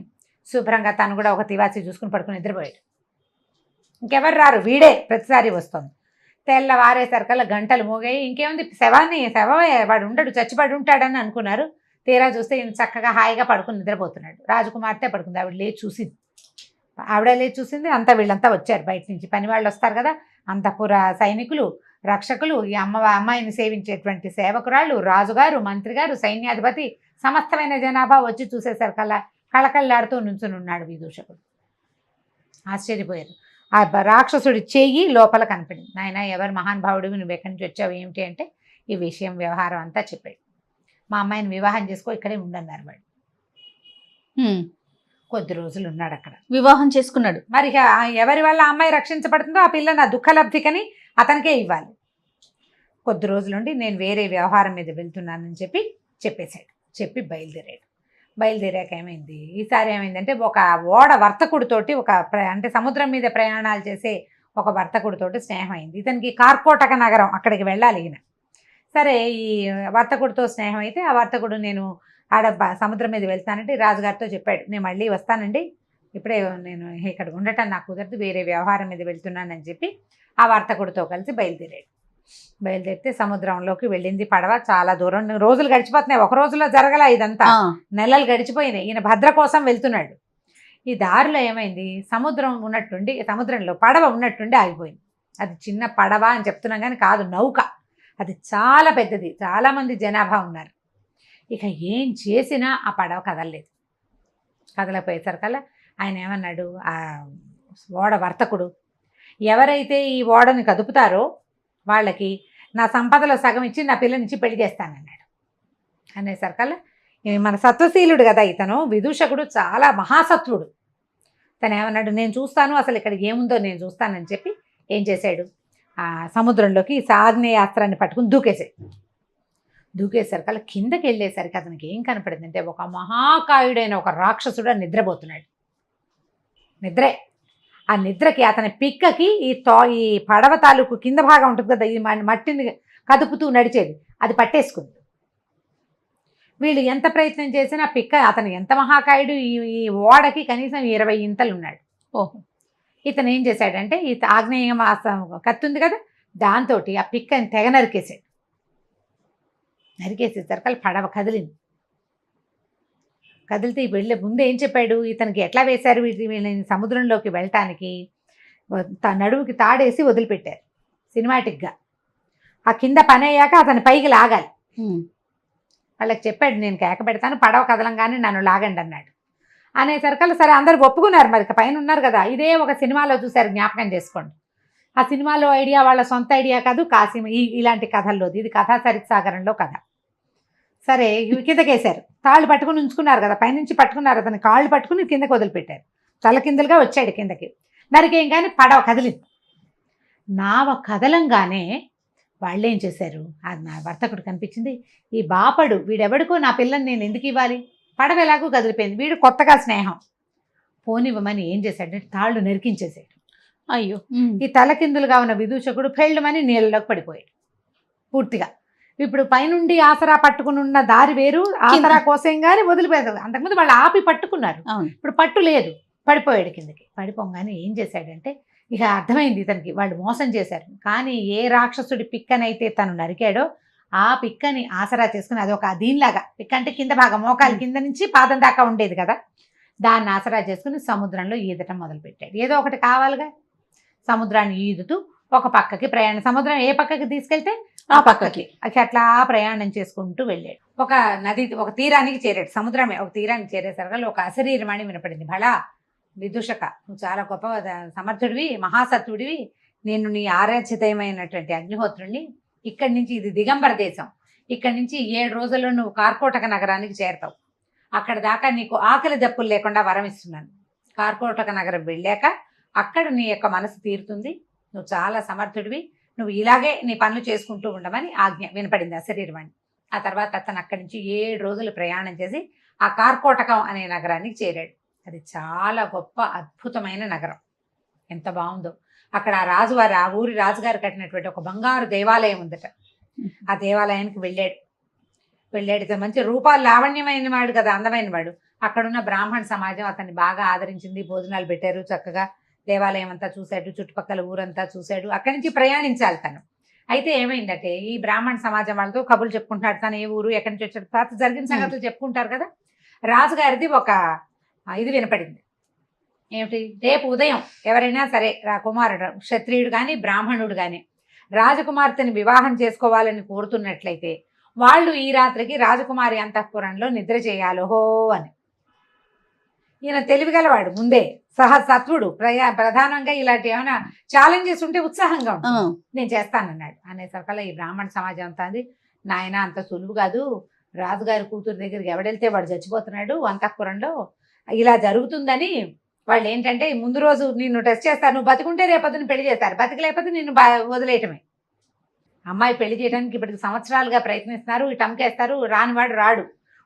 శుభ్రంగా తను కూడా ఒక తివాసి చూసుకుని పడుకుని నిద్రపోయాడు. ఇంకెవరు రారు, వీడే ప్రతిసారి వస్తుంది. తెల్లవారేసరికల్లా గంటలు మోగాయి. ఇంకేముంది, శవమే, వాడు ఉండడు, చచ్చిపడి ఉంటాడని అనుకున్నారు. తీరా చూస్తే ఈయన చక్కగా హాయిగా పడుకుని నిద్రపోతున్నాడు. రాజకుమార్తె పడుకుంది. ఆవిడ లేచి చూసింది. అంతా వీళ్ళంతా వచ్చారు బయట నుంచి, పని వాళ్ళు వస్తారు కదా, అంతఃపుర సైనికులు, రక్షకులు, ఈ అమ్మాయిని సేవించేటువంటి సేవకురాళ్ళు, రాజుగారు, మంత్రి గారు, సైన్యాధిపతి, సమస్తమైన జనాభా వచ్చి చూసేసరికల్లా కళకళ్ళాడుతూ నుంచుని ఉన్నాడు విదూషకుడు. ఆశ్చర్యపోయారు. ఆ రాక్షసుడి చెయ్యి లోపల కనపడింది. నాయన, ఎవరు మహానుభావుడివి, నువ్వు ఎక్కడి నుంచి వచ్చావు ఏమిటి అంటే ఈ విషయం వ్యవహారం అంతా చెప్పాడు. మా అమ్మాయిని వివాహం చేసుకో, ఇక్కడే ఉండన్నారు వాడు. కొద్ది రోజులు ఉన్నాడు అక్కడ, వివాహం చేసుకున్నాడు. మరి ఎవరి వల్ల అమ్మాయి రక్షించబడుతుందో ఆ పిల్ల నా దుఃఖలబ్ధికని అతనికే ఇవ్వాలి. కొద్ది రోజులుండి నేను వేరే వ్యవహారం మీద వెళ్తున్నానని చెప్పేశాడు. చెప్పి బయలుదేరాక ఏమైంది, ఈసారి ఏమైందంటే ఒక ఓడ వర్తకుడితోటి అంటే సముద్రం మీద ప్రయాణాలు చేసే ఒక వర్తకుడితోటి స్నేహం అయింది. ఇతనికి కార్కోటక నగరం, అక్కడికి వెళ్ళాలి ఈయన. సరే, ఈ వర్తకుడితో స్నేహం అయితే ఆ వర్తకుడు నేను ఆడ సముద్రం మీద వెళ్తానంటే రాజుగారితో చెప్పాడు, నేను మళ్ళీ వస్తానండి, ఇప్పుడే నేను ఇక్కడ ఉండటం నాకు కుదరదు, వేరే వ్యవహారం మీద వెళ్తున్నానని చెప్పి ఆ వర్తకుడితో కలిసి బయలుదేరితే సముద్రంలోకి వెళ్ళింది పడవ. చాలా దూరం, రోజులు గడిచిపోతున్నాయి. ఒక రోజులో జరగల ఇదంతా, నెలలు గడిచిపోయినాయి. ఈయన భద్ర కోసం వెళ్తున్నాడు. ఈ దారిలో ఏమైంది, సముద్రంలో పడవ ఉన్నట్టుండి ఆగిపోయింది. అది చిన్న పడవ అని చెప్తున్నాం కానీ కాదు, నౌక. అది చాలా పెద్దది, చాలామంది జనాభా ఉన్నారు. ఇక ఏం చేసినా ఆ పడవ కదలపోయేసరికల్లా ఆయన ఏమన్నాడు, ఆ ఓడ వర్తకుడు, ఎవరైతే ఈ ఓడని కదుపుతారో వాళ్ళకి నా సంపదలో సగం ఇచ్చి నా పిల్లనిచ్చి పెళ్లి చేస్తానన్నాడు. అనేసరికల్లా మన సత్వశీలుడు కదా ఇతను, విదూషకుడు చాలా మహాసత్వుడు. తను ఏమన్నాడు, నేను చూస్తాను, అసలు ఇక్కడ ఏముందో నేను చూస్తానని చెప్పి ఏం చేశాడు, ఆ సముద్రంలోకి ఆగ్నేయాస్త్రాన్ని పట్టుకుని దూకేసరికల్లా కిందకి వెళ్ళేసరికి అతనికి ఏం కనపడిందంటే ఒక మహాకాయుడైన ఒక రాక్షసుడు నిద్రపోతున్నాడు. ఆ నిద్రకి అతని పిక్కకి ఈ పడవ తాలూకు కింద భాగం ఉంటుంది కదా, ఈ మట్టిని కదుపుతూ నడిచేది, అది పట్టేసుకుంది. వీళ్ళు ఎంత ప్రయత్నం చేసినా పిక్క, అతను ఎంత మహాకాయుడు, ఈ ఓడకి కనీసం 20 ఇంతలు ఉన్నాడు. ఇతను ఏం చేశాడంటే ఈ ఆగ్నేయ కత్తి ఉంది కదా, దాంతో ఆ పిక్కని తెగ నరికేసేసరికి పడవ కదిలితే వెళ్ళే ముందు ఏం చెప్పాడు, ఇతనికి ఎట్లా వేశారు వీళ్ళని సముద్రంలోకి వెళ్ళటానికి, నడువుకి తాడేసి వదిలిపెట్టారు సినిమాటిక్గా. ఆ కింద పని అయ్యాక అతని పైకి లాగాలి. వాళ్ళకి చెప్పాడు, నేను కేక పెడతాను, పడవ కదలంగానే నన్ను లాగండి అన్నాడు. అనేసరికల్లా సరే అందరు ఒప్పుకున్నారు. మరి పైన ఉన్నారు కదా, ఇదే ఒక సినిమాలో చూశారు, జ్ఞాపకం చేసుకోండి. ఆ సినిమాలో ఐడియా వాళ్ళ సొంత ఐడియా కాదు, కాసిం ఇలాంటి కథల్లోది, ఇది కథా సరిసాగరంలో కథ. సరే, కిందకేశారు, తాళ్ళు పట్టుకుని ఉంచుకున్నారు కదా, పైనుంచి పట్టుకున్నారు, అతని కాళ్ళు పట్టుకుని కిందకి వదిలిపెట్టారు. తలకిందులుగా వచ్చాడు కిందకి. నరికేం కానీ పడవ కదిలింది. నావ కదలంగానే వాళ్ళు ఏం చేశారు, అది నా వర్తకుడు కనిపించింది, ఈ బాపడు వీడెవడికో నా పిల్లని నేను ఎందుకు ఇవ్వాలి, పడవ ఎలాగూ కదిలిపోయింది, వీడు కొత్తగా స్నేహం పోనివ్వమని ఏం చేశాడంటే తాళ్ళు నరికించేశాడు. అయ్యో. ఈ తలకిందులుగా ఉన్న విదూషకుడు పెళ్ళమని నీళ్ళలోకి పడిపోయాడు పూర్తిగా. ఇప్పుడు పైనుండి ఆసరా పట్టుకుని ఉన్న దారి వేరు, ఆసరా కోసం కానీ వదిలిపోయారు. అంతకుముందు వాళ్ళు ఆపి పట్టుకున్నారు, ఇప్పుడు పట్టు లేదు, పడిపోయాడు కిందకి. పడిపోగానే ఏం చేశాడంటే ఇక అర్థమైంది ఇతనికి, వాళ్ళు మోసం చేశారు. కానీ ఏ రాక్షసుడి పిక్కనైతే తను నరికాడో ఆ పిక్కని ఆసరా చేసుకుని, అది ఒక దీనిలాగా, పిక్క అంటే కింద భాగం, మోకాలు కింద నుంచి పాదం దాకా ఉండేది కదా, దాన్ని ఆసరా చేసుకుని సముద్రంలో ఈదటం మొదలుపెట్టాడు. ఏదో ఒకటి కావాలిగా, సముద్రాన్ని ఈదుతూ ఒక పక్కకి ప్రయాణం, సముద్రం ఏ పక్కకి తీసుకెళ్తే ఆ పక్కకి. అట్లా ప్రయాణం చేసుకుంటూ వెళ్ళాడు. ఒక నది, ఒక తీరానికి చేరాడు. సముద్రమే ఒక తీరానికి చేరేసరికి ఒక అశరీరమణి వినపడింది. భళా విదూషక, నువ్వు చాలా గొప్ప సమర్థుడివి, మహాసత్తుడివి, నేను నీ ఆరాధ్యతమైనటువంటి అగ్నిహోత్రుణ్ణి. ఇక్కడి నుంచి, ఇది దిగంబర దేశం, ఇక్కడి నుంచి 7 రోజుల్లో నువ్వు కార్కోటక నగరానికి చేరతావు. అక్కడ దాకా నీకు ఆకలి దప్పులు లేకుండా వరం ఇస్తున్నాను. కార్కోటక నగరం వెళ్ళాక అక్కడ నీ యొక్క మనసు తీరుతుంది. నువ్వు చాలా సమర్థుడివి, నువ్వు ఇలాగే నీ పనులు చేసుకుంటూ ఉండమని ఆజ్ఞ వినపడింది అశరీరవాణి. ఆ తర్వాత అతను అక్కడి నుంచి 7 రోజులు ప్రయాణం చేసి ఆ కార్కోటకం అనే నగరానికి చేరాడు. అది చాలా గొప్ప అద్భుతమైన నగరం. ఎంత బాగుందో. అక్కడ ఆ రాజువారు, ఆ ఊరి రాజుగారు కట్టినటువంటి ఒక బంగారు దేవాలయం ఉందట. ఆ దేవాలయానికి వెళ్ళాడు. మంచి రూపాలు లావణ్యమైన వాడు కదా, అందమైన వాడు. అక్కడున్న బ్రాహ్మణ సమాజం అతన్ని బాగా ఆదరించింది, భోజనాలు పెట్టారు, చక్కగా దేవాలయం అంతా చూశాడు, చుట్టుపక్కల ఊరంతా చూశాడు. అక్కడి నుంచి ప్రయాణించాలి తను. అయితే ఏమైందంటే, ఈ బ్రాహ్మణ సమాజం వాళ్ళతో కబుర్లు చెప్పుకుంటున్నాడు. తను ఏ ఊరు, ఎక్కడి నుంచి వచ్చాడు, తర్వాత జరిగిన సంగతులు చెప్పుకుంటారు కదా. రాజుగారిది ఒక ఇది వినపడింది. ఏమిటి, రేపు ఉదయం ఎవరైనా సరే కుమారుడు, క్షత్రియుడు కానీ బ్రాహ్మణుడు కానీ రాజకుమార్తెని వివాహం చేసుకోవాలని కోరుతున్నట్లయితే వాళ్ళు ఈ రాత్రికి రాజకుమారి అంతఃపురంలో నిద్ర చేయాలో అని. ఈయన తెలివిగలవాడు, ముందే సత్వుడు, ప్రధానంగా ఇలాంటి ఏమైనా ఛాలెంజెస్ ఉంటే ఉత్సాహంగా ఉంటుంది. నేను చేస్తానన్నాడు. అనేసరికల్లా ఈ బ్రాహ్మణ సమాజం అంతా అంది, నాయన అంత సులువు కాదు, రాజుగారి కూతురు దగ్గరికి ఎవడెళ్తే వాడు చచ్చిపోతున్నాడు అంతఃపురంలో, ఇలా జరుగుతుందని వాళ్ళు ఏంటంటే ముందు రోజు నిన్ను టెస్ట్ చేస్తారు, నువ్వు బతికుంటే రేపొద్దున పెళ్లి చేస్తారు, బతికలేకపోతే నిన్ను వదిలేయటమే. అమ్మాయి పెళ్లి చేయడానికి ఇప్పటికి సంవత్సరాలుగా ప్రయత్నిస్తున్నారు, టమ్కేస్తారు, రానివాడు రాడు,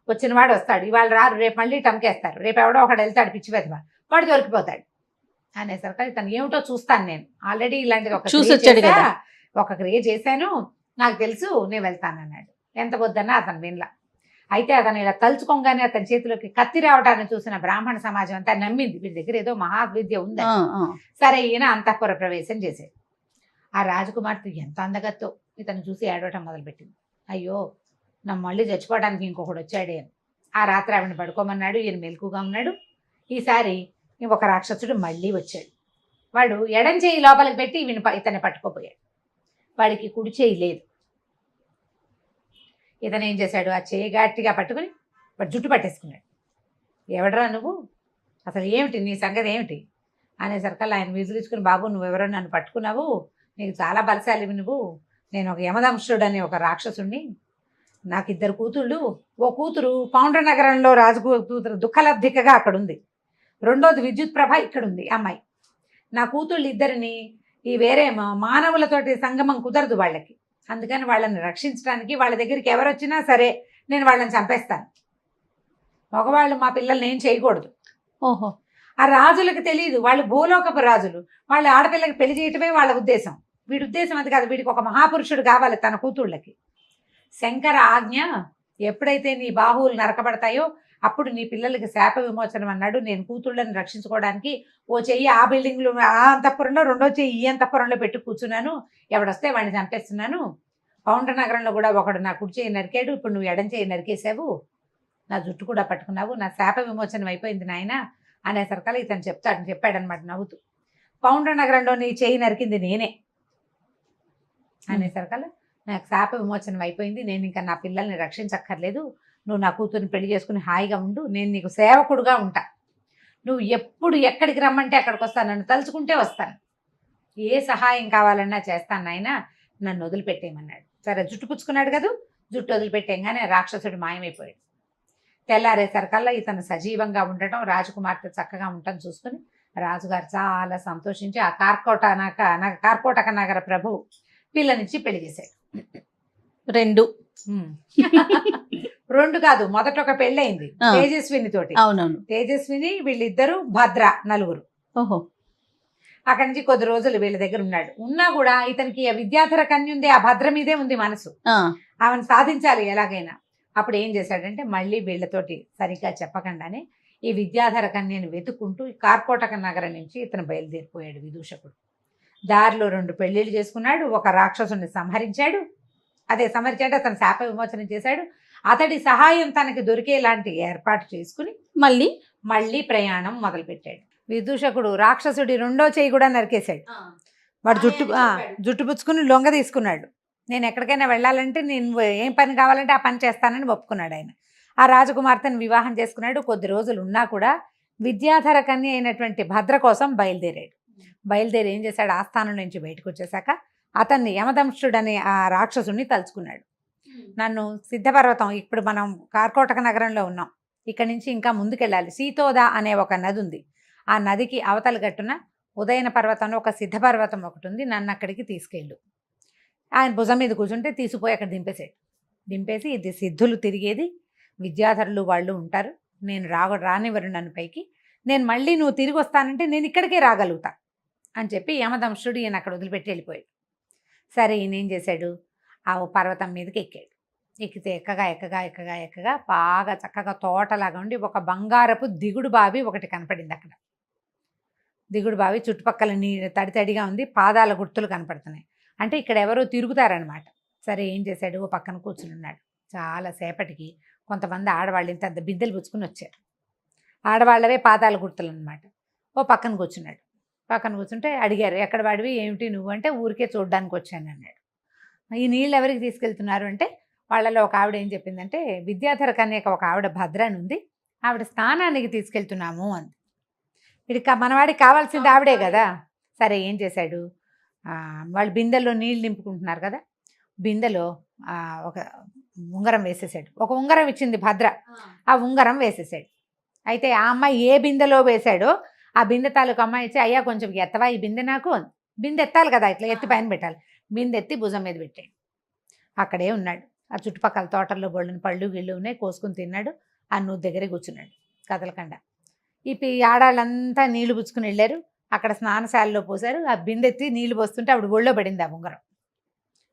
వచ్చినవాడు వస్తాడు, ఇవాళ రారు, రేపు మళ్ళీ టమ్కేస్తారు, రేపు ఎవడో ఒకడు వెళ్తాడు పిచ్చి పెద్దవా, వాడు దొరికిపోతాడు అనేసరికి తను ఏమిటో చూస్తాను, నేను ఆల్రెడీ ఇలాంటిది ఒక క్రియ చేశాను, నాకు తెలుసు, నేను వెళ్తానన్నాడు. ఎంత వద్దన్నా అతను వినలా. అయితే అతను ఇలా తలుచుకోగానే అతని చేతిలోకి కత్తి రావటాన్ని చూసిన బ్రాహ్మణ సమాజం అంతా నమ్మింది, వీడి దగ్గర ఏదో మహావిద్య ఉంది. సరే, ఈయన అంతఃపుర ప్రవేశం చేశాడు. ఆ రాజకుమార్తె ఎంత అందగత్తో ఇతను చూసి ఏడవటం మొదలుపెట్టింది. అయ్యో, నా మళ్ళీ చచ్చిపోవడానికి ఇంకొకడు వచ్చాడే అని. ఆ రాత్రి ఆవిడని పడుకోమన్నాడు. ఈయన మెలకుగా ఉన్నాడు. ఈసారి ఒక రాక్షసుడు మళ్ళీ వచ్చాడు. వాడు ఎడం చేయి లోపలికి పెట్టి ఇతన్ని పట్టుకోపోయాడు. వాడికి కుడి చేయి లేదు. ఇతను ఏం చేశాడు, ఆ చేయి గట్టిగా పట్టుకుని వాడు జుట్టు పట్టేసుకున్నాడు. ఎవడరా నువ్వు, అసలు ఏమిటి నీ సంగతి ఏమిటి అనేసరికల్లా ఆయన విసిగించుకుని, బాబు నువ్వెవరో నన్ను పట్టుకున్నావు, నీకు చాలా బలశాలివి నువ్వు, నేను ఒక యమదంశుడు అనే ఒక రాక్షసుణ్ణి, నాకు 2 కూతుళ్ళు, ఓ కూతురు పౌండ్ర నగరంలో రాజు కూతురు దుఃఖలబ్ధికగా అక్కడ ఉంది, రెండోది విద్యుత్ ప్రభ ఇక్కడ ఉంది అమ్మాయి. నా కూతుళ్ళు 2ని ఈ వేరే మానవులతోటి సంగమం కుదరదు వాళ్ళకి, అందుకని వాళ్ళని రక్షించడానికి వాళ్ళ దగ్గరికి ఎవరు వచ్చినా సరే నేను వాళ్ళని చంపేస్తాను, మగవాళ్ళు మా పిల్లల్ని ఏం చేయకూడదు. ఓహో, ఆ రాజులకు తెలియదు, వాళ్ళు భూలోకపు రాజులు, వాళ్ళ ఆడపిల్లకి పెళ్లి చేయటమే వాళ్ళ ఉద్దేశం. వీడి ఉద్దేశం అది కాదు, వీడికి ఒక మహాపురుషుడు కావాలి తన కూతుళ్ళకి. శంకర ఆజ్ఞ, ఎప్పుడైతే నీ బాహువులు నరకబడతాయో అప్పుడు నీ పిల్లలకి శాప విమోచనం అన్నాడు. నేను కూతుళ్ళని రక్షించుకోవడానికి ఓ చెయ్యి ఆ బిల్డింగ్లో ఆ అంతఃపురంలో, రెండో చెయ్యి ఈ అంతఃపురంలో పెట్టి కూర్చున్నాను, ఎవడొస్తే వాడిని చంపేస్తున్నాను. పౌండ్ర నగరంలో కూడా ఒకడు నా కుడి చెయ్యి నరికాడు, ఇప్పుడు నువ్వు ఎడం చెయ్యి నరికేసావు, నా జుట్టు కూడా పట్టుకున్నావు, నా శాప విమోచనం అయిపోయింది నాయన అనేసరికల్లా ఇతను చెప్పాడనమాట నవ్వుతూ, పౌండ్ర నగరంలో నీ చెయ్యి నరికింది నేనే అనేసరికల్లా నాకు శాప విమోచనం అయిపోయింది, నేను ఇంకా నా పిల్లల్ని రక్షించక్కర్లేదు, నువ్వు నా కూతుర్ని పెళ్లి చేసుకుని హాయిగా ఉండు, నేను నీకు సేవకుడుగా ఉంటా, నువ్వు ఎప్పుడు ఎక్కడికి రమ్మంటే అక్కడికి వస్తాను, నన్ను తలుచుకుంటే వస్తాను, ఏ సహాయం కావాలన్నా చేస్తాను నాయన, నన్ను వదిలిపెట్టేయమన్నాడు. సరే, జుట్టు పుచ్చుకున్నాడు కదా, జుట్టు వదిలిపెట్టేయగానే రాక్షసుడు మాయమైపోయాడు. తెల్లారేసరికల్లా ఇతను సజీవంగా ఉండటం, రాజకుమార్తె చక్కగా ఉండటం చూసుకుని రాజుగారు చాలా సంతోషించి ఆ కార్కోటక నగర ప్రభు పిల్లనిచ్చి పెళ్లి చేశాడు. 2 కాదు, మొదట ఒక పెళ్ళయింది తేజస్విని తోటి. అవునవును, తేజస్విని, వీళ్ళిద్దరు భద్ర, 4. ఓహో, అక్కడి నుంచి కొద్ది రోజులు వీళ్ళ దగ్గర ఉన్నాడు. ఉన్నా కూడా ఇతనికి విద్యాధర కన్య ఉంది, ఆ భద్ర మీదే ఉంది మనసు, ఆమెను సాధించాలి ఎలాగైనా. అప్పుడు ఏం చేశాడంటే, మళ్ళీ వీళ్ళతోటి సరిగ్గా చెప్పకుండానే ఈ విద్యాధర కన్యను వెతుక్కుంటూ కార్కోటక నగరం నుంచి ఇతను బయలుదేరిపోయాడు విదూషకుడు. దారిలో 2 పెళ్లిళ్ళు చేసుకున్నాడు, ఒక రాక్షసుని సంహరించాడు, సంహరించాడు అతను శాప విమోచనం చేశాడు. అతడి సహాయం తనకి దొరికేలాంటి ఏర్పాటు చేసుకుని మళ్ళీ ప్రయాణం మొదలుపెట్టాడు. విదూషకుడు రాక్షసుడి 2వ చెయ్యి కూడా నరికేశాడు. వాడు జుట్టు పుచ్చుకుని లొంగ తీసుకున్నాడు. నేను ఎక్కడికైనా వెళ్ళాలంటే నేను ఏం పని కావాలంటే ఆ పని చేస్తానని ఒప్పుకున్నాడు ఆయన. ఆ రాజకుమార్తెను వివాహం చేసుకున్నాడు. కొద్ది రోజులు ఉన్నా కూడా విద్యాధర కన్య అయినటువంటి భద్ర కోసం బయలుదేరాడు. బయలుదేరి ఏం చేశాడు, ఆస్థానం నుంచి బయటకు వచ్చేసాక అతన్ని యమదంష్టుడనే ఆ రాక్షసుని తలుచుకున్నాడు. నన్ను సిద్ధపర్వతం, ఇప్పుడు మనం కార్కోటక నగరంలో ఉన్నాం, ఇక్కడ నుంచి ఇంకా ముందుకెళ్ళాలి. సీతోద అనే ఒక నది ఉంది. ఆ నదికి అవతల గట్టున ఉదయన పర్వతంలో ఒక సిద్ధపర్వతం ఒకటి ఉంది, నన్ను అక్కడికి తీసుకెళ్ళు. ఆయన భుజం మీద కూర్చుంటే తీసుకుపోయి అక్కడ దింపేసి ఇది సిద్ధులు తిరిగేది, విద్యాధరులు వాళ్ళు ఉంటారు, నేను రానివ్వరు నన్ను పైకి, నేను మళ్ళీ నువ్వు తిరిగి వస్తానంటే నేను ఇక్కడికే రాగలుగుతా అని చెప్పి యమదంష్టుడు ఈయన అక్కడ వదిలిపెట్టి వెళ్ళిపోయాడు. సరే ఈయన ఏం చేశాడు, ఆ పర్వతం మీదకి ఎక్కాడు. ఎక్కితే ఎక్కగా బాగా చక్కగా తోటలాగా ఉండి ఒక బంగారపు దిగుడు బావి ఒకటి కనపడింది అక్కడ. దిగుడు బావి చుట్టుపక్కల నీరు తడితడిగా ఉంది, పాదాల గుర్తులు కనపడుతున్నాయి. అంటే ఇక్కడ ఎవరో తిరుగుతారనమాట. సరే ఏం చేశాడు, ఓ పక్కన కూర్చుని ఉన్నాడు. చాలాసేపటికి కొంతమంది ఆడవాళ్ళు ఇంత బిద్దెలు పుచ్చుకుని వచ్చారు. ఆడవాళ్ళవే పాదాల గుర్తులు అనమాట. ఓ పక్కన కూర్చున్నాడు. పక్కన కూర్చుంటే అడిగారు, ఎక్కడ వాడివి, ఏమిటి నువ్వు అంటే, ఊరికే చూడడానికి వచ్చాను అన్నాడు. ఈ నీళ్ళు ఎవరికి తీసుకెళ్తున్నారు అంటే, వాళ్ళలో ఒక ఆవిడ ఏం చెప్పిందంటే, విద్యాధర కన్యక ఒక ఆవిడ భద్ర అని ఉంది, ఆవిడ స్నానానికి తీసుకెళ్తున్నాము అంది. ఇది మనవాడికి కావాల్సింది ఆవిడే కదా. సరే ఏం చేశాడు, వాళ్ళు బిందెల్లో నీళ్ళు నింపుకుంటున్నారు కదా, బిందెలో ఒక ఉంగరం వేసేసాడు. ఒక ఉంగరం ఇచ్చింది భద్ర, ఆ ఉంగరం వేసేసాడు. అయితే ఆ అమ్మాయి ఏ బిందెలో వేశాడో ఆ బిందె తాలూకు అమ్మాయి ఇచ్చి, అయ్యా కొంచెం ఎత్తవా ఈ బిందె నాకు, బిందె ఎత్తాలి కదా, ఇట్లా ఎత్తి పైన పెట్టాలి. బిందె ఎత్తి భుజం మీద పెట్టాడు. అక్కడే ఉన్నాడు. ఆ చుట్టుపక్కల తోటల్లో బొళ్ళని పళ్ళు గిళ్ళు ఉన్నాయి, కోసుకుని తిన్నాడు. ఆ నూతి దగ్గరే కూర్చున్నాడు కదలకుండా. ఈ ఆడాళ్ళంతా నీళ్లు పుచ్చుకుని వెళ్ళారు. అక్కడ స్నానశాలలో పోసారు. ఆ బిందెత్తి నీళ్లు పోస్తుంటే ఆవిడ ఒళ్ళో పడింది ఆ ఉంగరం.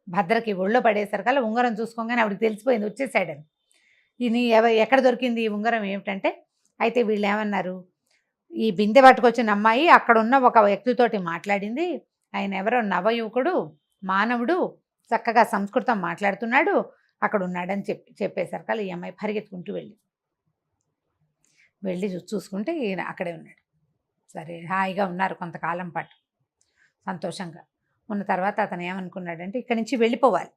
భద్రకి ఒళ్ళో పడేసరికల్లా ఉంగరం చూసుకోగానే ఆవిడకి తెలిసిపోయింది వచ్చేసాడని. ఇది ఎక్కడ దొరికింది ఈ ఉంగరం ఏమిటంటే, అయితే వీళ్ళు ఏమన్నారు, ఈ బిందె పట్టుకొచ్చిన అమ్మాయి అక్కడ ఉన్న ఒక వ్యక్తితోటి మాట్లాడింది, ఆయన ఎవరో నవయువకుడు, మానవుడు, చక్కగా సంస్కృతం మాట్లాడుతున్నాడు, అక్కడ ఉన్నాడని చెప్పేసరికల్లా ఈ అమ్మాయి పరిగెత్తుకుంటూ వెళ్ళి చూసుకుంటే ఈయన అక్కడే ఉన్నాడు. సరే హాయిగా ఉన్నారు కొంతకాలం పాటు సంతోషంగా ఉన్న తర్వాత అతను ఏమనుకున్నాడంటే, ఇక్కడి నుంచి వెళ్ళిపోవాలి.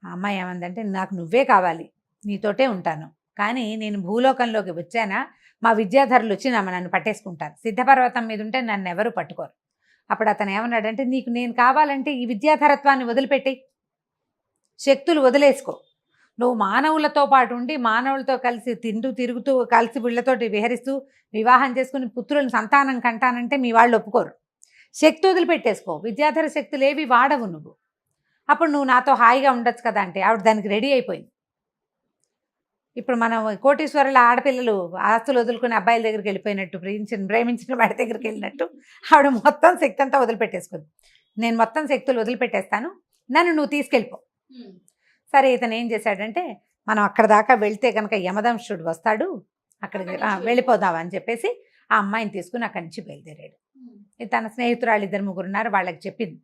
ఆ అమ్మాయి ఏమందంటే, నాకు నువ్వే కావాలి, నీతోటే ఉంటాను, కానీ నేను భూలోకంలోకి వచ్చానా మా విద్యాధరులు వచ్చి నన్ను పట్టేసుకుంటారు, సిద్ధపర్వతం మీద ఉంటే నన్ను ఎవరు పట్టుకోరు. అప్పుడు అతను ఏమన్నాడంటే, నీకు నేను కావాలంటే ఈ విద్యాధరత్వాన్ని వదిలిపెట్టి శక్తులు వదిలేసుకో, నువ్వు మానవులతో పాటు ఉండి మానవులతో కలిసి తిరుగుతూ కలిసి వీళ్ళతోటి విహరిస్తూ వివాహం చేసుకుని పుత్రులను సంతానం కంటానంటే మీ వాళ్ళు ఒప్పుకోరు, శక్తి వదిలిపెట్టేసుకో, విద్యాధర శక్తులు ఏవి వాడవు నువ్వు, అప్పుడు నువ్వు నాతో హాయిగా ఉండొచ్చు కదా అంటే ఆవిడ దానికి రెడీ అయిపోయింది. ఇప్పుడు మనం కోటీశ్వరుల ఆడపిల్లలు ఆస్తులు వదులుకుని అబ్బాయిల దగ్గరికి వెళ్ళిపోయినట్టు, ప్రేమించిన వాడి దగ్గరికి వెళ్ళినట్టు ఆవిడ మొత్తం శక్తి అంతా వదిలిపెట్టేసుకుంది. నేను మొత్తం శక్తులు వదిలిపెట్టేస్తాను, నన్ను నువ్వు తీసుకెళ్ళిపో. సరే ఇతను ఏం చేశాడంటే, మనం అక్కడ దాకా వెళ్తే కనుక యమదంష్టుడు వస్తాడు, అక్కడికి వెళ్ళిపోదాం అని చెప్పేసి ఆ అమ్మాయిని తీసుకుని అక్కడి నుంచి బయలుదేరాడు. తన స్నేహితురాళ్ళు 2-3 ఉన్నారు, వాళ్ళకి చెప్పింది.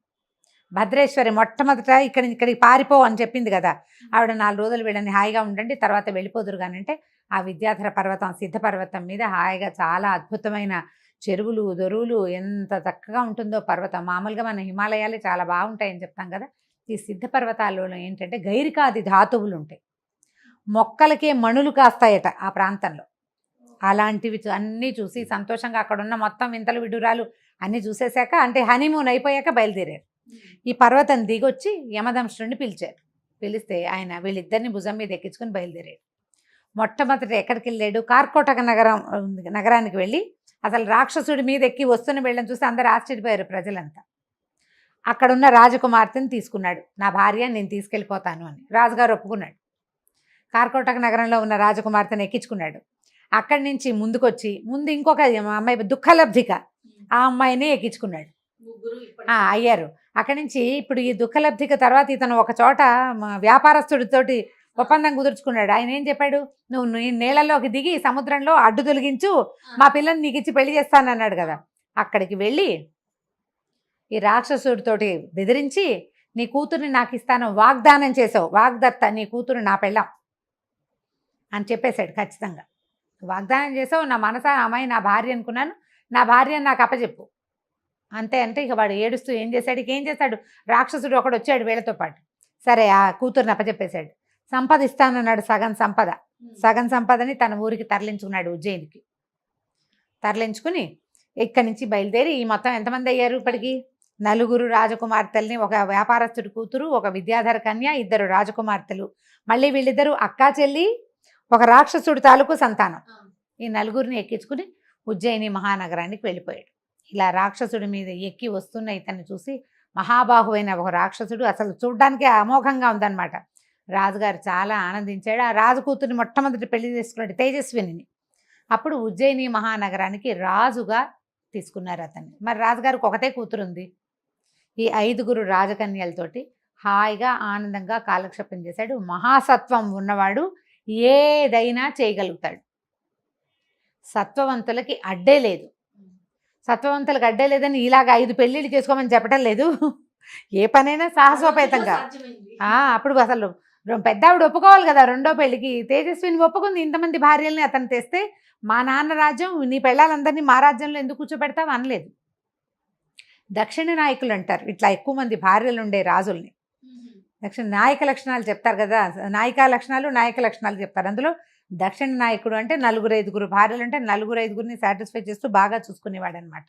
భద్రేశ్వరి మొట్టమొదట ఇక్కడికి పారిపో అని చెప్పింది కదా, ఆవిడ 4 రోజులు వీళ్ళని హాయిగా ఉండండి తర్వాత వెళ్ళిపోదురు కానంటే, ఆ విద్యాధర పర్వతం సిద్ధపర్వతం మీద హాయిగా చాలా అద్భుతమైన చెరువులు దొరువులు, ఎంత చక్కగా ఉంటుందో పర్వతం. మామూలుగా మన హిమాలయాలే చాలా బాగుంటాయని చెప్తాం కదా, ఈ సిద్ధపర్వతాల్లో ఏంటంటే గైరికాది ధాతువులు ఉంటాయి, మొక్కలకే మణులు కాస్తాయట ఆ ప్రాంతంలో. అలాంటివి అన్నీ చూసి సంతోషంగా అక్కడున్న మొత్తం వింతలు విడురాలు అన్నీ చూసేశాక, అంటే హనీమూన్ అయిపోయాక బయలుదేరారు. ఈ పర్వతం దిగొచ్చి యమదంష్టుడిని పిలిస్తే ఆయన వీళ్ళిద్దరిని భుజం మీద ఎక్కించుకొని బయలుదేరాడు. మొట్టమొదటి ఎక్కడికి వెళ్ళాడు, కార్కోటక నగరానికి వెళ్ళి అసలు రాక్షసుడి మీద ఎక్కి వస్తున్న వీళ్ళని చూసి అందరూ ఆశ్చర్యపోయారు ప్రజలంతా. అక్కడున్న రాజకుమార్తెని తీసుకున్నాడు, నా భార్య నేను తీసుకెళ్ళిపోతాను అని. రాజుగారు ఒప్పుకున్నాడు. కార్కోటక నగరంలో ఉన్న రాజకుమార్తెను ఎక్కించుకున్నాడు. అక్కడి నుంచి ముందుకొచ్చి ఇంకొక అమ్మాయి దుఃఖలబ్ధిక, ఆ అమ్మాయిని ఎక్కించుకున్నాడు. అయ్యారు. అక్కడి నుంచి ఇప్పుడు ఈ దుఃఖలబ్ధిక తర్వాత ఇతను ఒక చోట వ్యాపారస్తుడితోటి ఒప్పందం కుదుర్చుకున్నాడు. ఆయన ఏం చెప్పాడు, నువ్వు నీళ్ళలోకి దిగి సముద్రంలో అడ్డు తొలగించు, మా పిల్లని నీకు ఇచ్చి పెళ్లి చేస్తానన్నాడు కదా. అక్కడికి వెళ్ళి ఈ రాక్షసుడితోటి బెదిరించి, నీ కూతుర్ని నాకు ఇస్తాను వాగ్దానం చేసావు, వాగ్దత్త, నీ కూతురు నా పెళ్ళాం అని చెప్పేశాడు. ఖచ్చితంగా వాగ్దానం చేసావు, నా మనసా అమ్మాయి నా భార్య అనుకున్నాను, నా భార్యను నాకు అప్పచెప్పు అంతే అంటే ఇక వాడు ఏడుస్తూ ఏం చేశాడు, ఇక ఏం చేశాడు, రాక్షసుడు ఒకడు వచ్చాడు వీళ్ళతో పాటు. సరే ఆ కూతుర్ని అప్పచెప్పేశాడు. సంపద ఇస్తానన్నాడు, సగం సంపదని తన ఊరికి తరలించుకున్నాడు, ఉజ్జయినికి. తరలించుకుని ఇక్కడి నుంచి బయలుదేరి ఈ మొత్తం ఎంతమంది అయ్యారు ఇప్పటికి? 4 రాజకుమార్తెల్ని, ఒక వ్యాపారస్తుడి కూతురు, ఒక విద్యాధర కన్య, 2 రాజకుమార్తెలు, మళ్ళీ వీళ్ళిద్దరూ అక్కా చెల్లి, ఒక రాక్షసుడి తాలూకు సంతానం. ఈ 4 ఎక్కించుకుని ఉజ్జయిని మహానగరానికి వెళ్ళిపోయాడు. ఇలా రాక్షసుడి మీద ఎక్కి వస్తున్న ఇతన్ని చూసి మహాబాహువైన ఒక రాక్షసుడు, అసలు చూడ్డానికి అమోఘంగా ఉందన్నమాట. రాజుగారు చాలా ఆనందించాడు. ఆ రాజు కూతుర్ని మొట్టమొదటి పెళ్లి చేసుకున్నాడు, తేజస్విని. అప్పుడు ఉజ్జయిని మహానగరానికి రాజుగా తీసుకున్నారు అతన్ని. మరి రాజుగారికి ఒకటే కూతురు ఉంది. ఈ 5 రాజకన్యలతోటి హాయిగా ఆనందంగా కాలక్షేపం చేశాడు. మహాసత్వం ఉన్నవాడు ఏదైనా చేయగలుగుతాడు. సత్వవంతులకి అడ్డే లేదు. సత్వవంతులకు అడ్డే లేదని ఇలాగ 5 పెళ్ళిళ్ళు చేసుకోమని చెప్పడం లేదు. ఏ పనైనా సాహసోపేతంగా. అప్పుడు అసలు పెద్ద ఆవిడ ఒప్పుకోవాలి కదా రెండో పెళ్లికి. తేజస్విని ఒప్పుకుంది. ఇంతమంది భార్యల్ని అతను తెస్తే మా నాన్న రాజ్యం, నీ పెళ్ళాలందరినీ మా రాజ్యంలో ఎందుకు కూర్చోబెడతావు అనలేదు. దక్షిణ నాయకులు అంటారు ఇట్లా ఎక్కువ మంది భార్యలు ఉండే రాజుల్ని. దక్షిణ నాయక లక్షణాలు చెప్తారు కదా, నాయక లక్షణాలు చెప్తారు. అందులో దక్షిణ నాయకుడు అంటే 4-5 భార్యలు అంటే 4-5 సాటిస్ఫై చేస్తూ బాగా చూసుకునేవాడు అనమాట.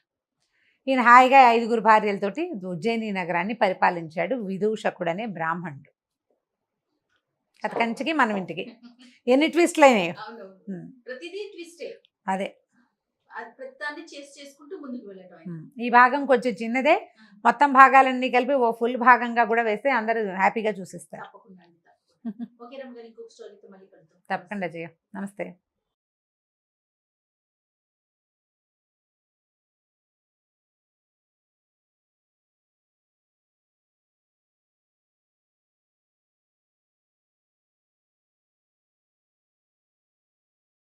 ఈయన హాయిగా 5 భార్యలతోటి ఉజ్జయిని నగరాన్ని పరిపాలించాడు విదూషకుడు అనే బ్రాహ్మణుడు. కథ కంచికి మనం ఇంటికి ఎన్ని ట్విస్ట్లు అయినాయి. అదే ఈ భాగం కొంచెం చిన్నదే, మొత్తం భాగాలన్నీ కలిపి ఓ ఫుల్ భాగంగా కూడా వేస్తే అందరూ హ్యాపీగా చూసిస్తారు. తప్పకుండా జయ. నమస్తే.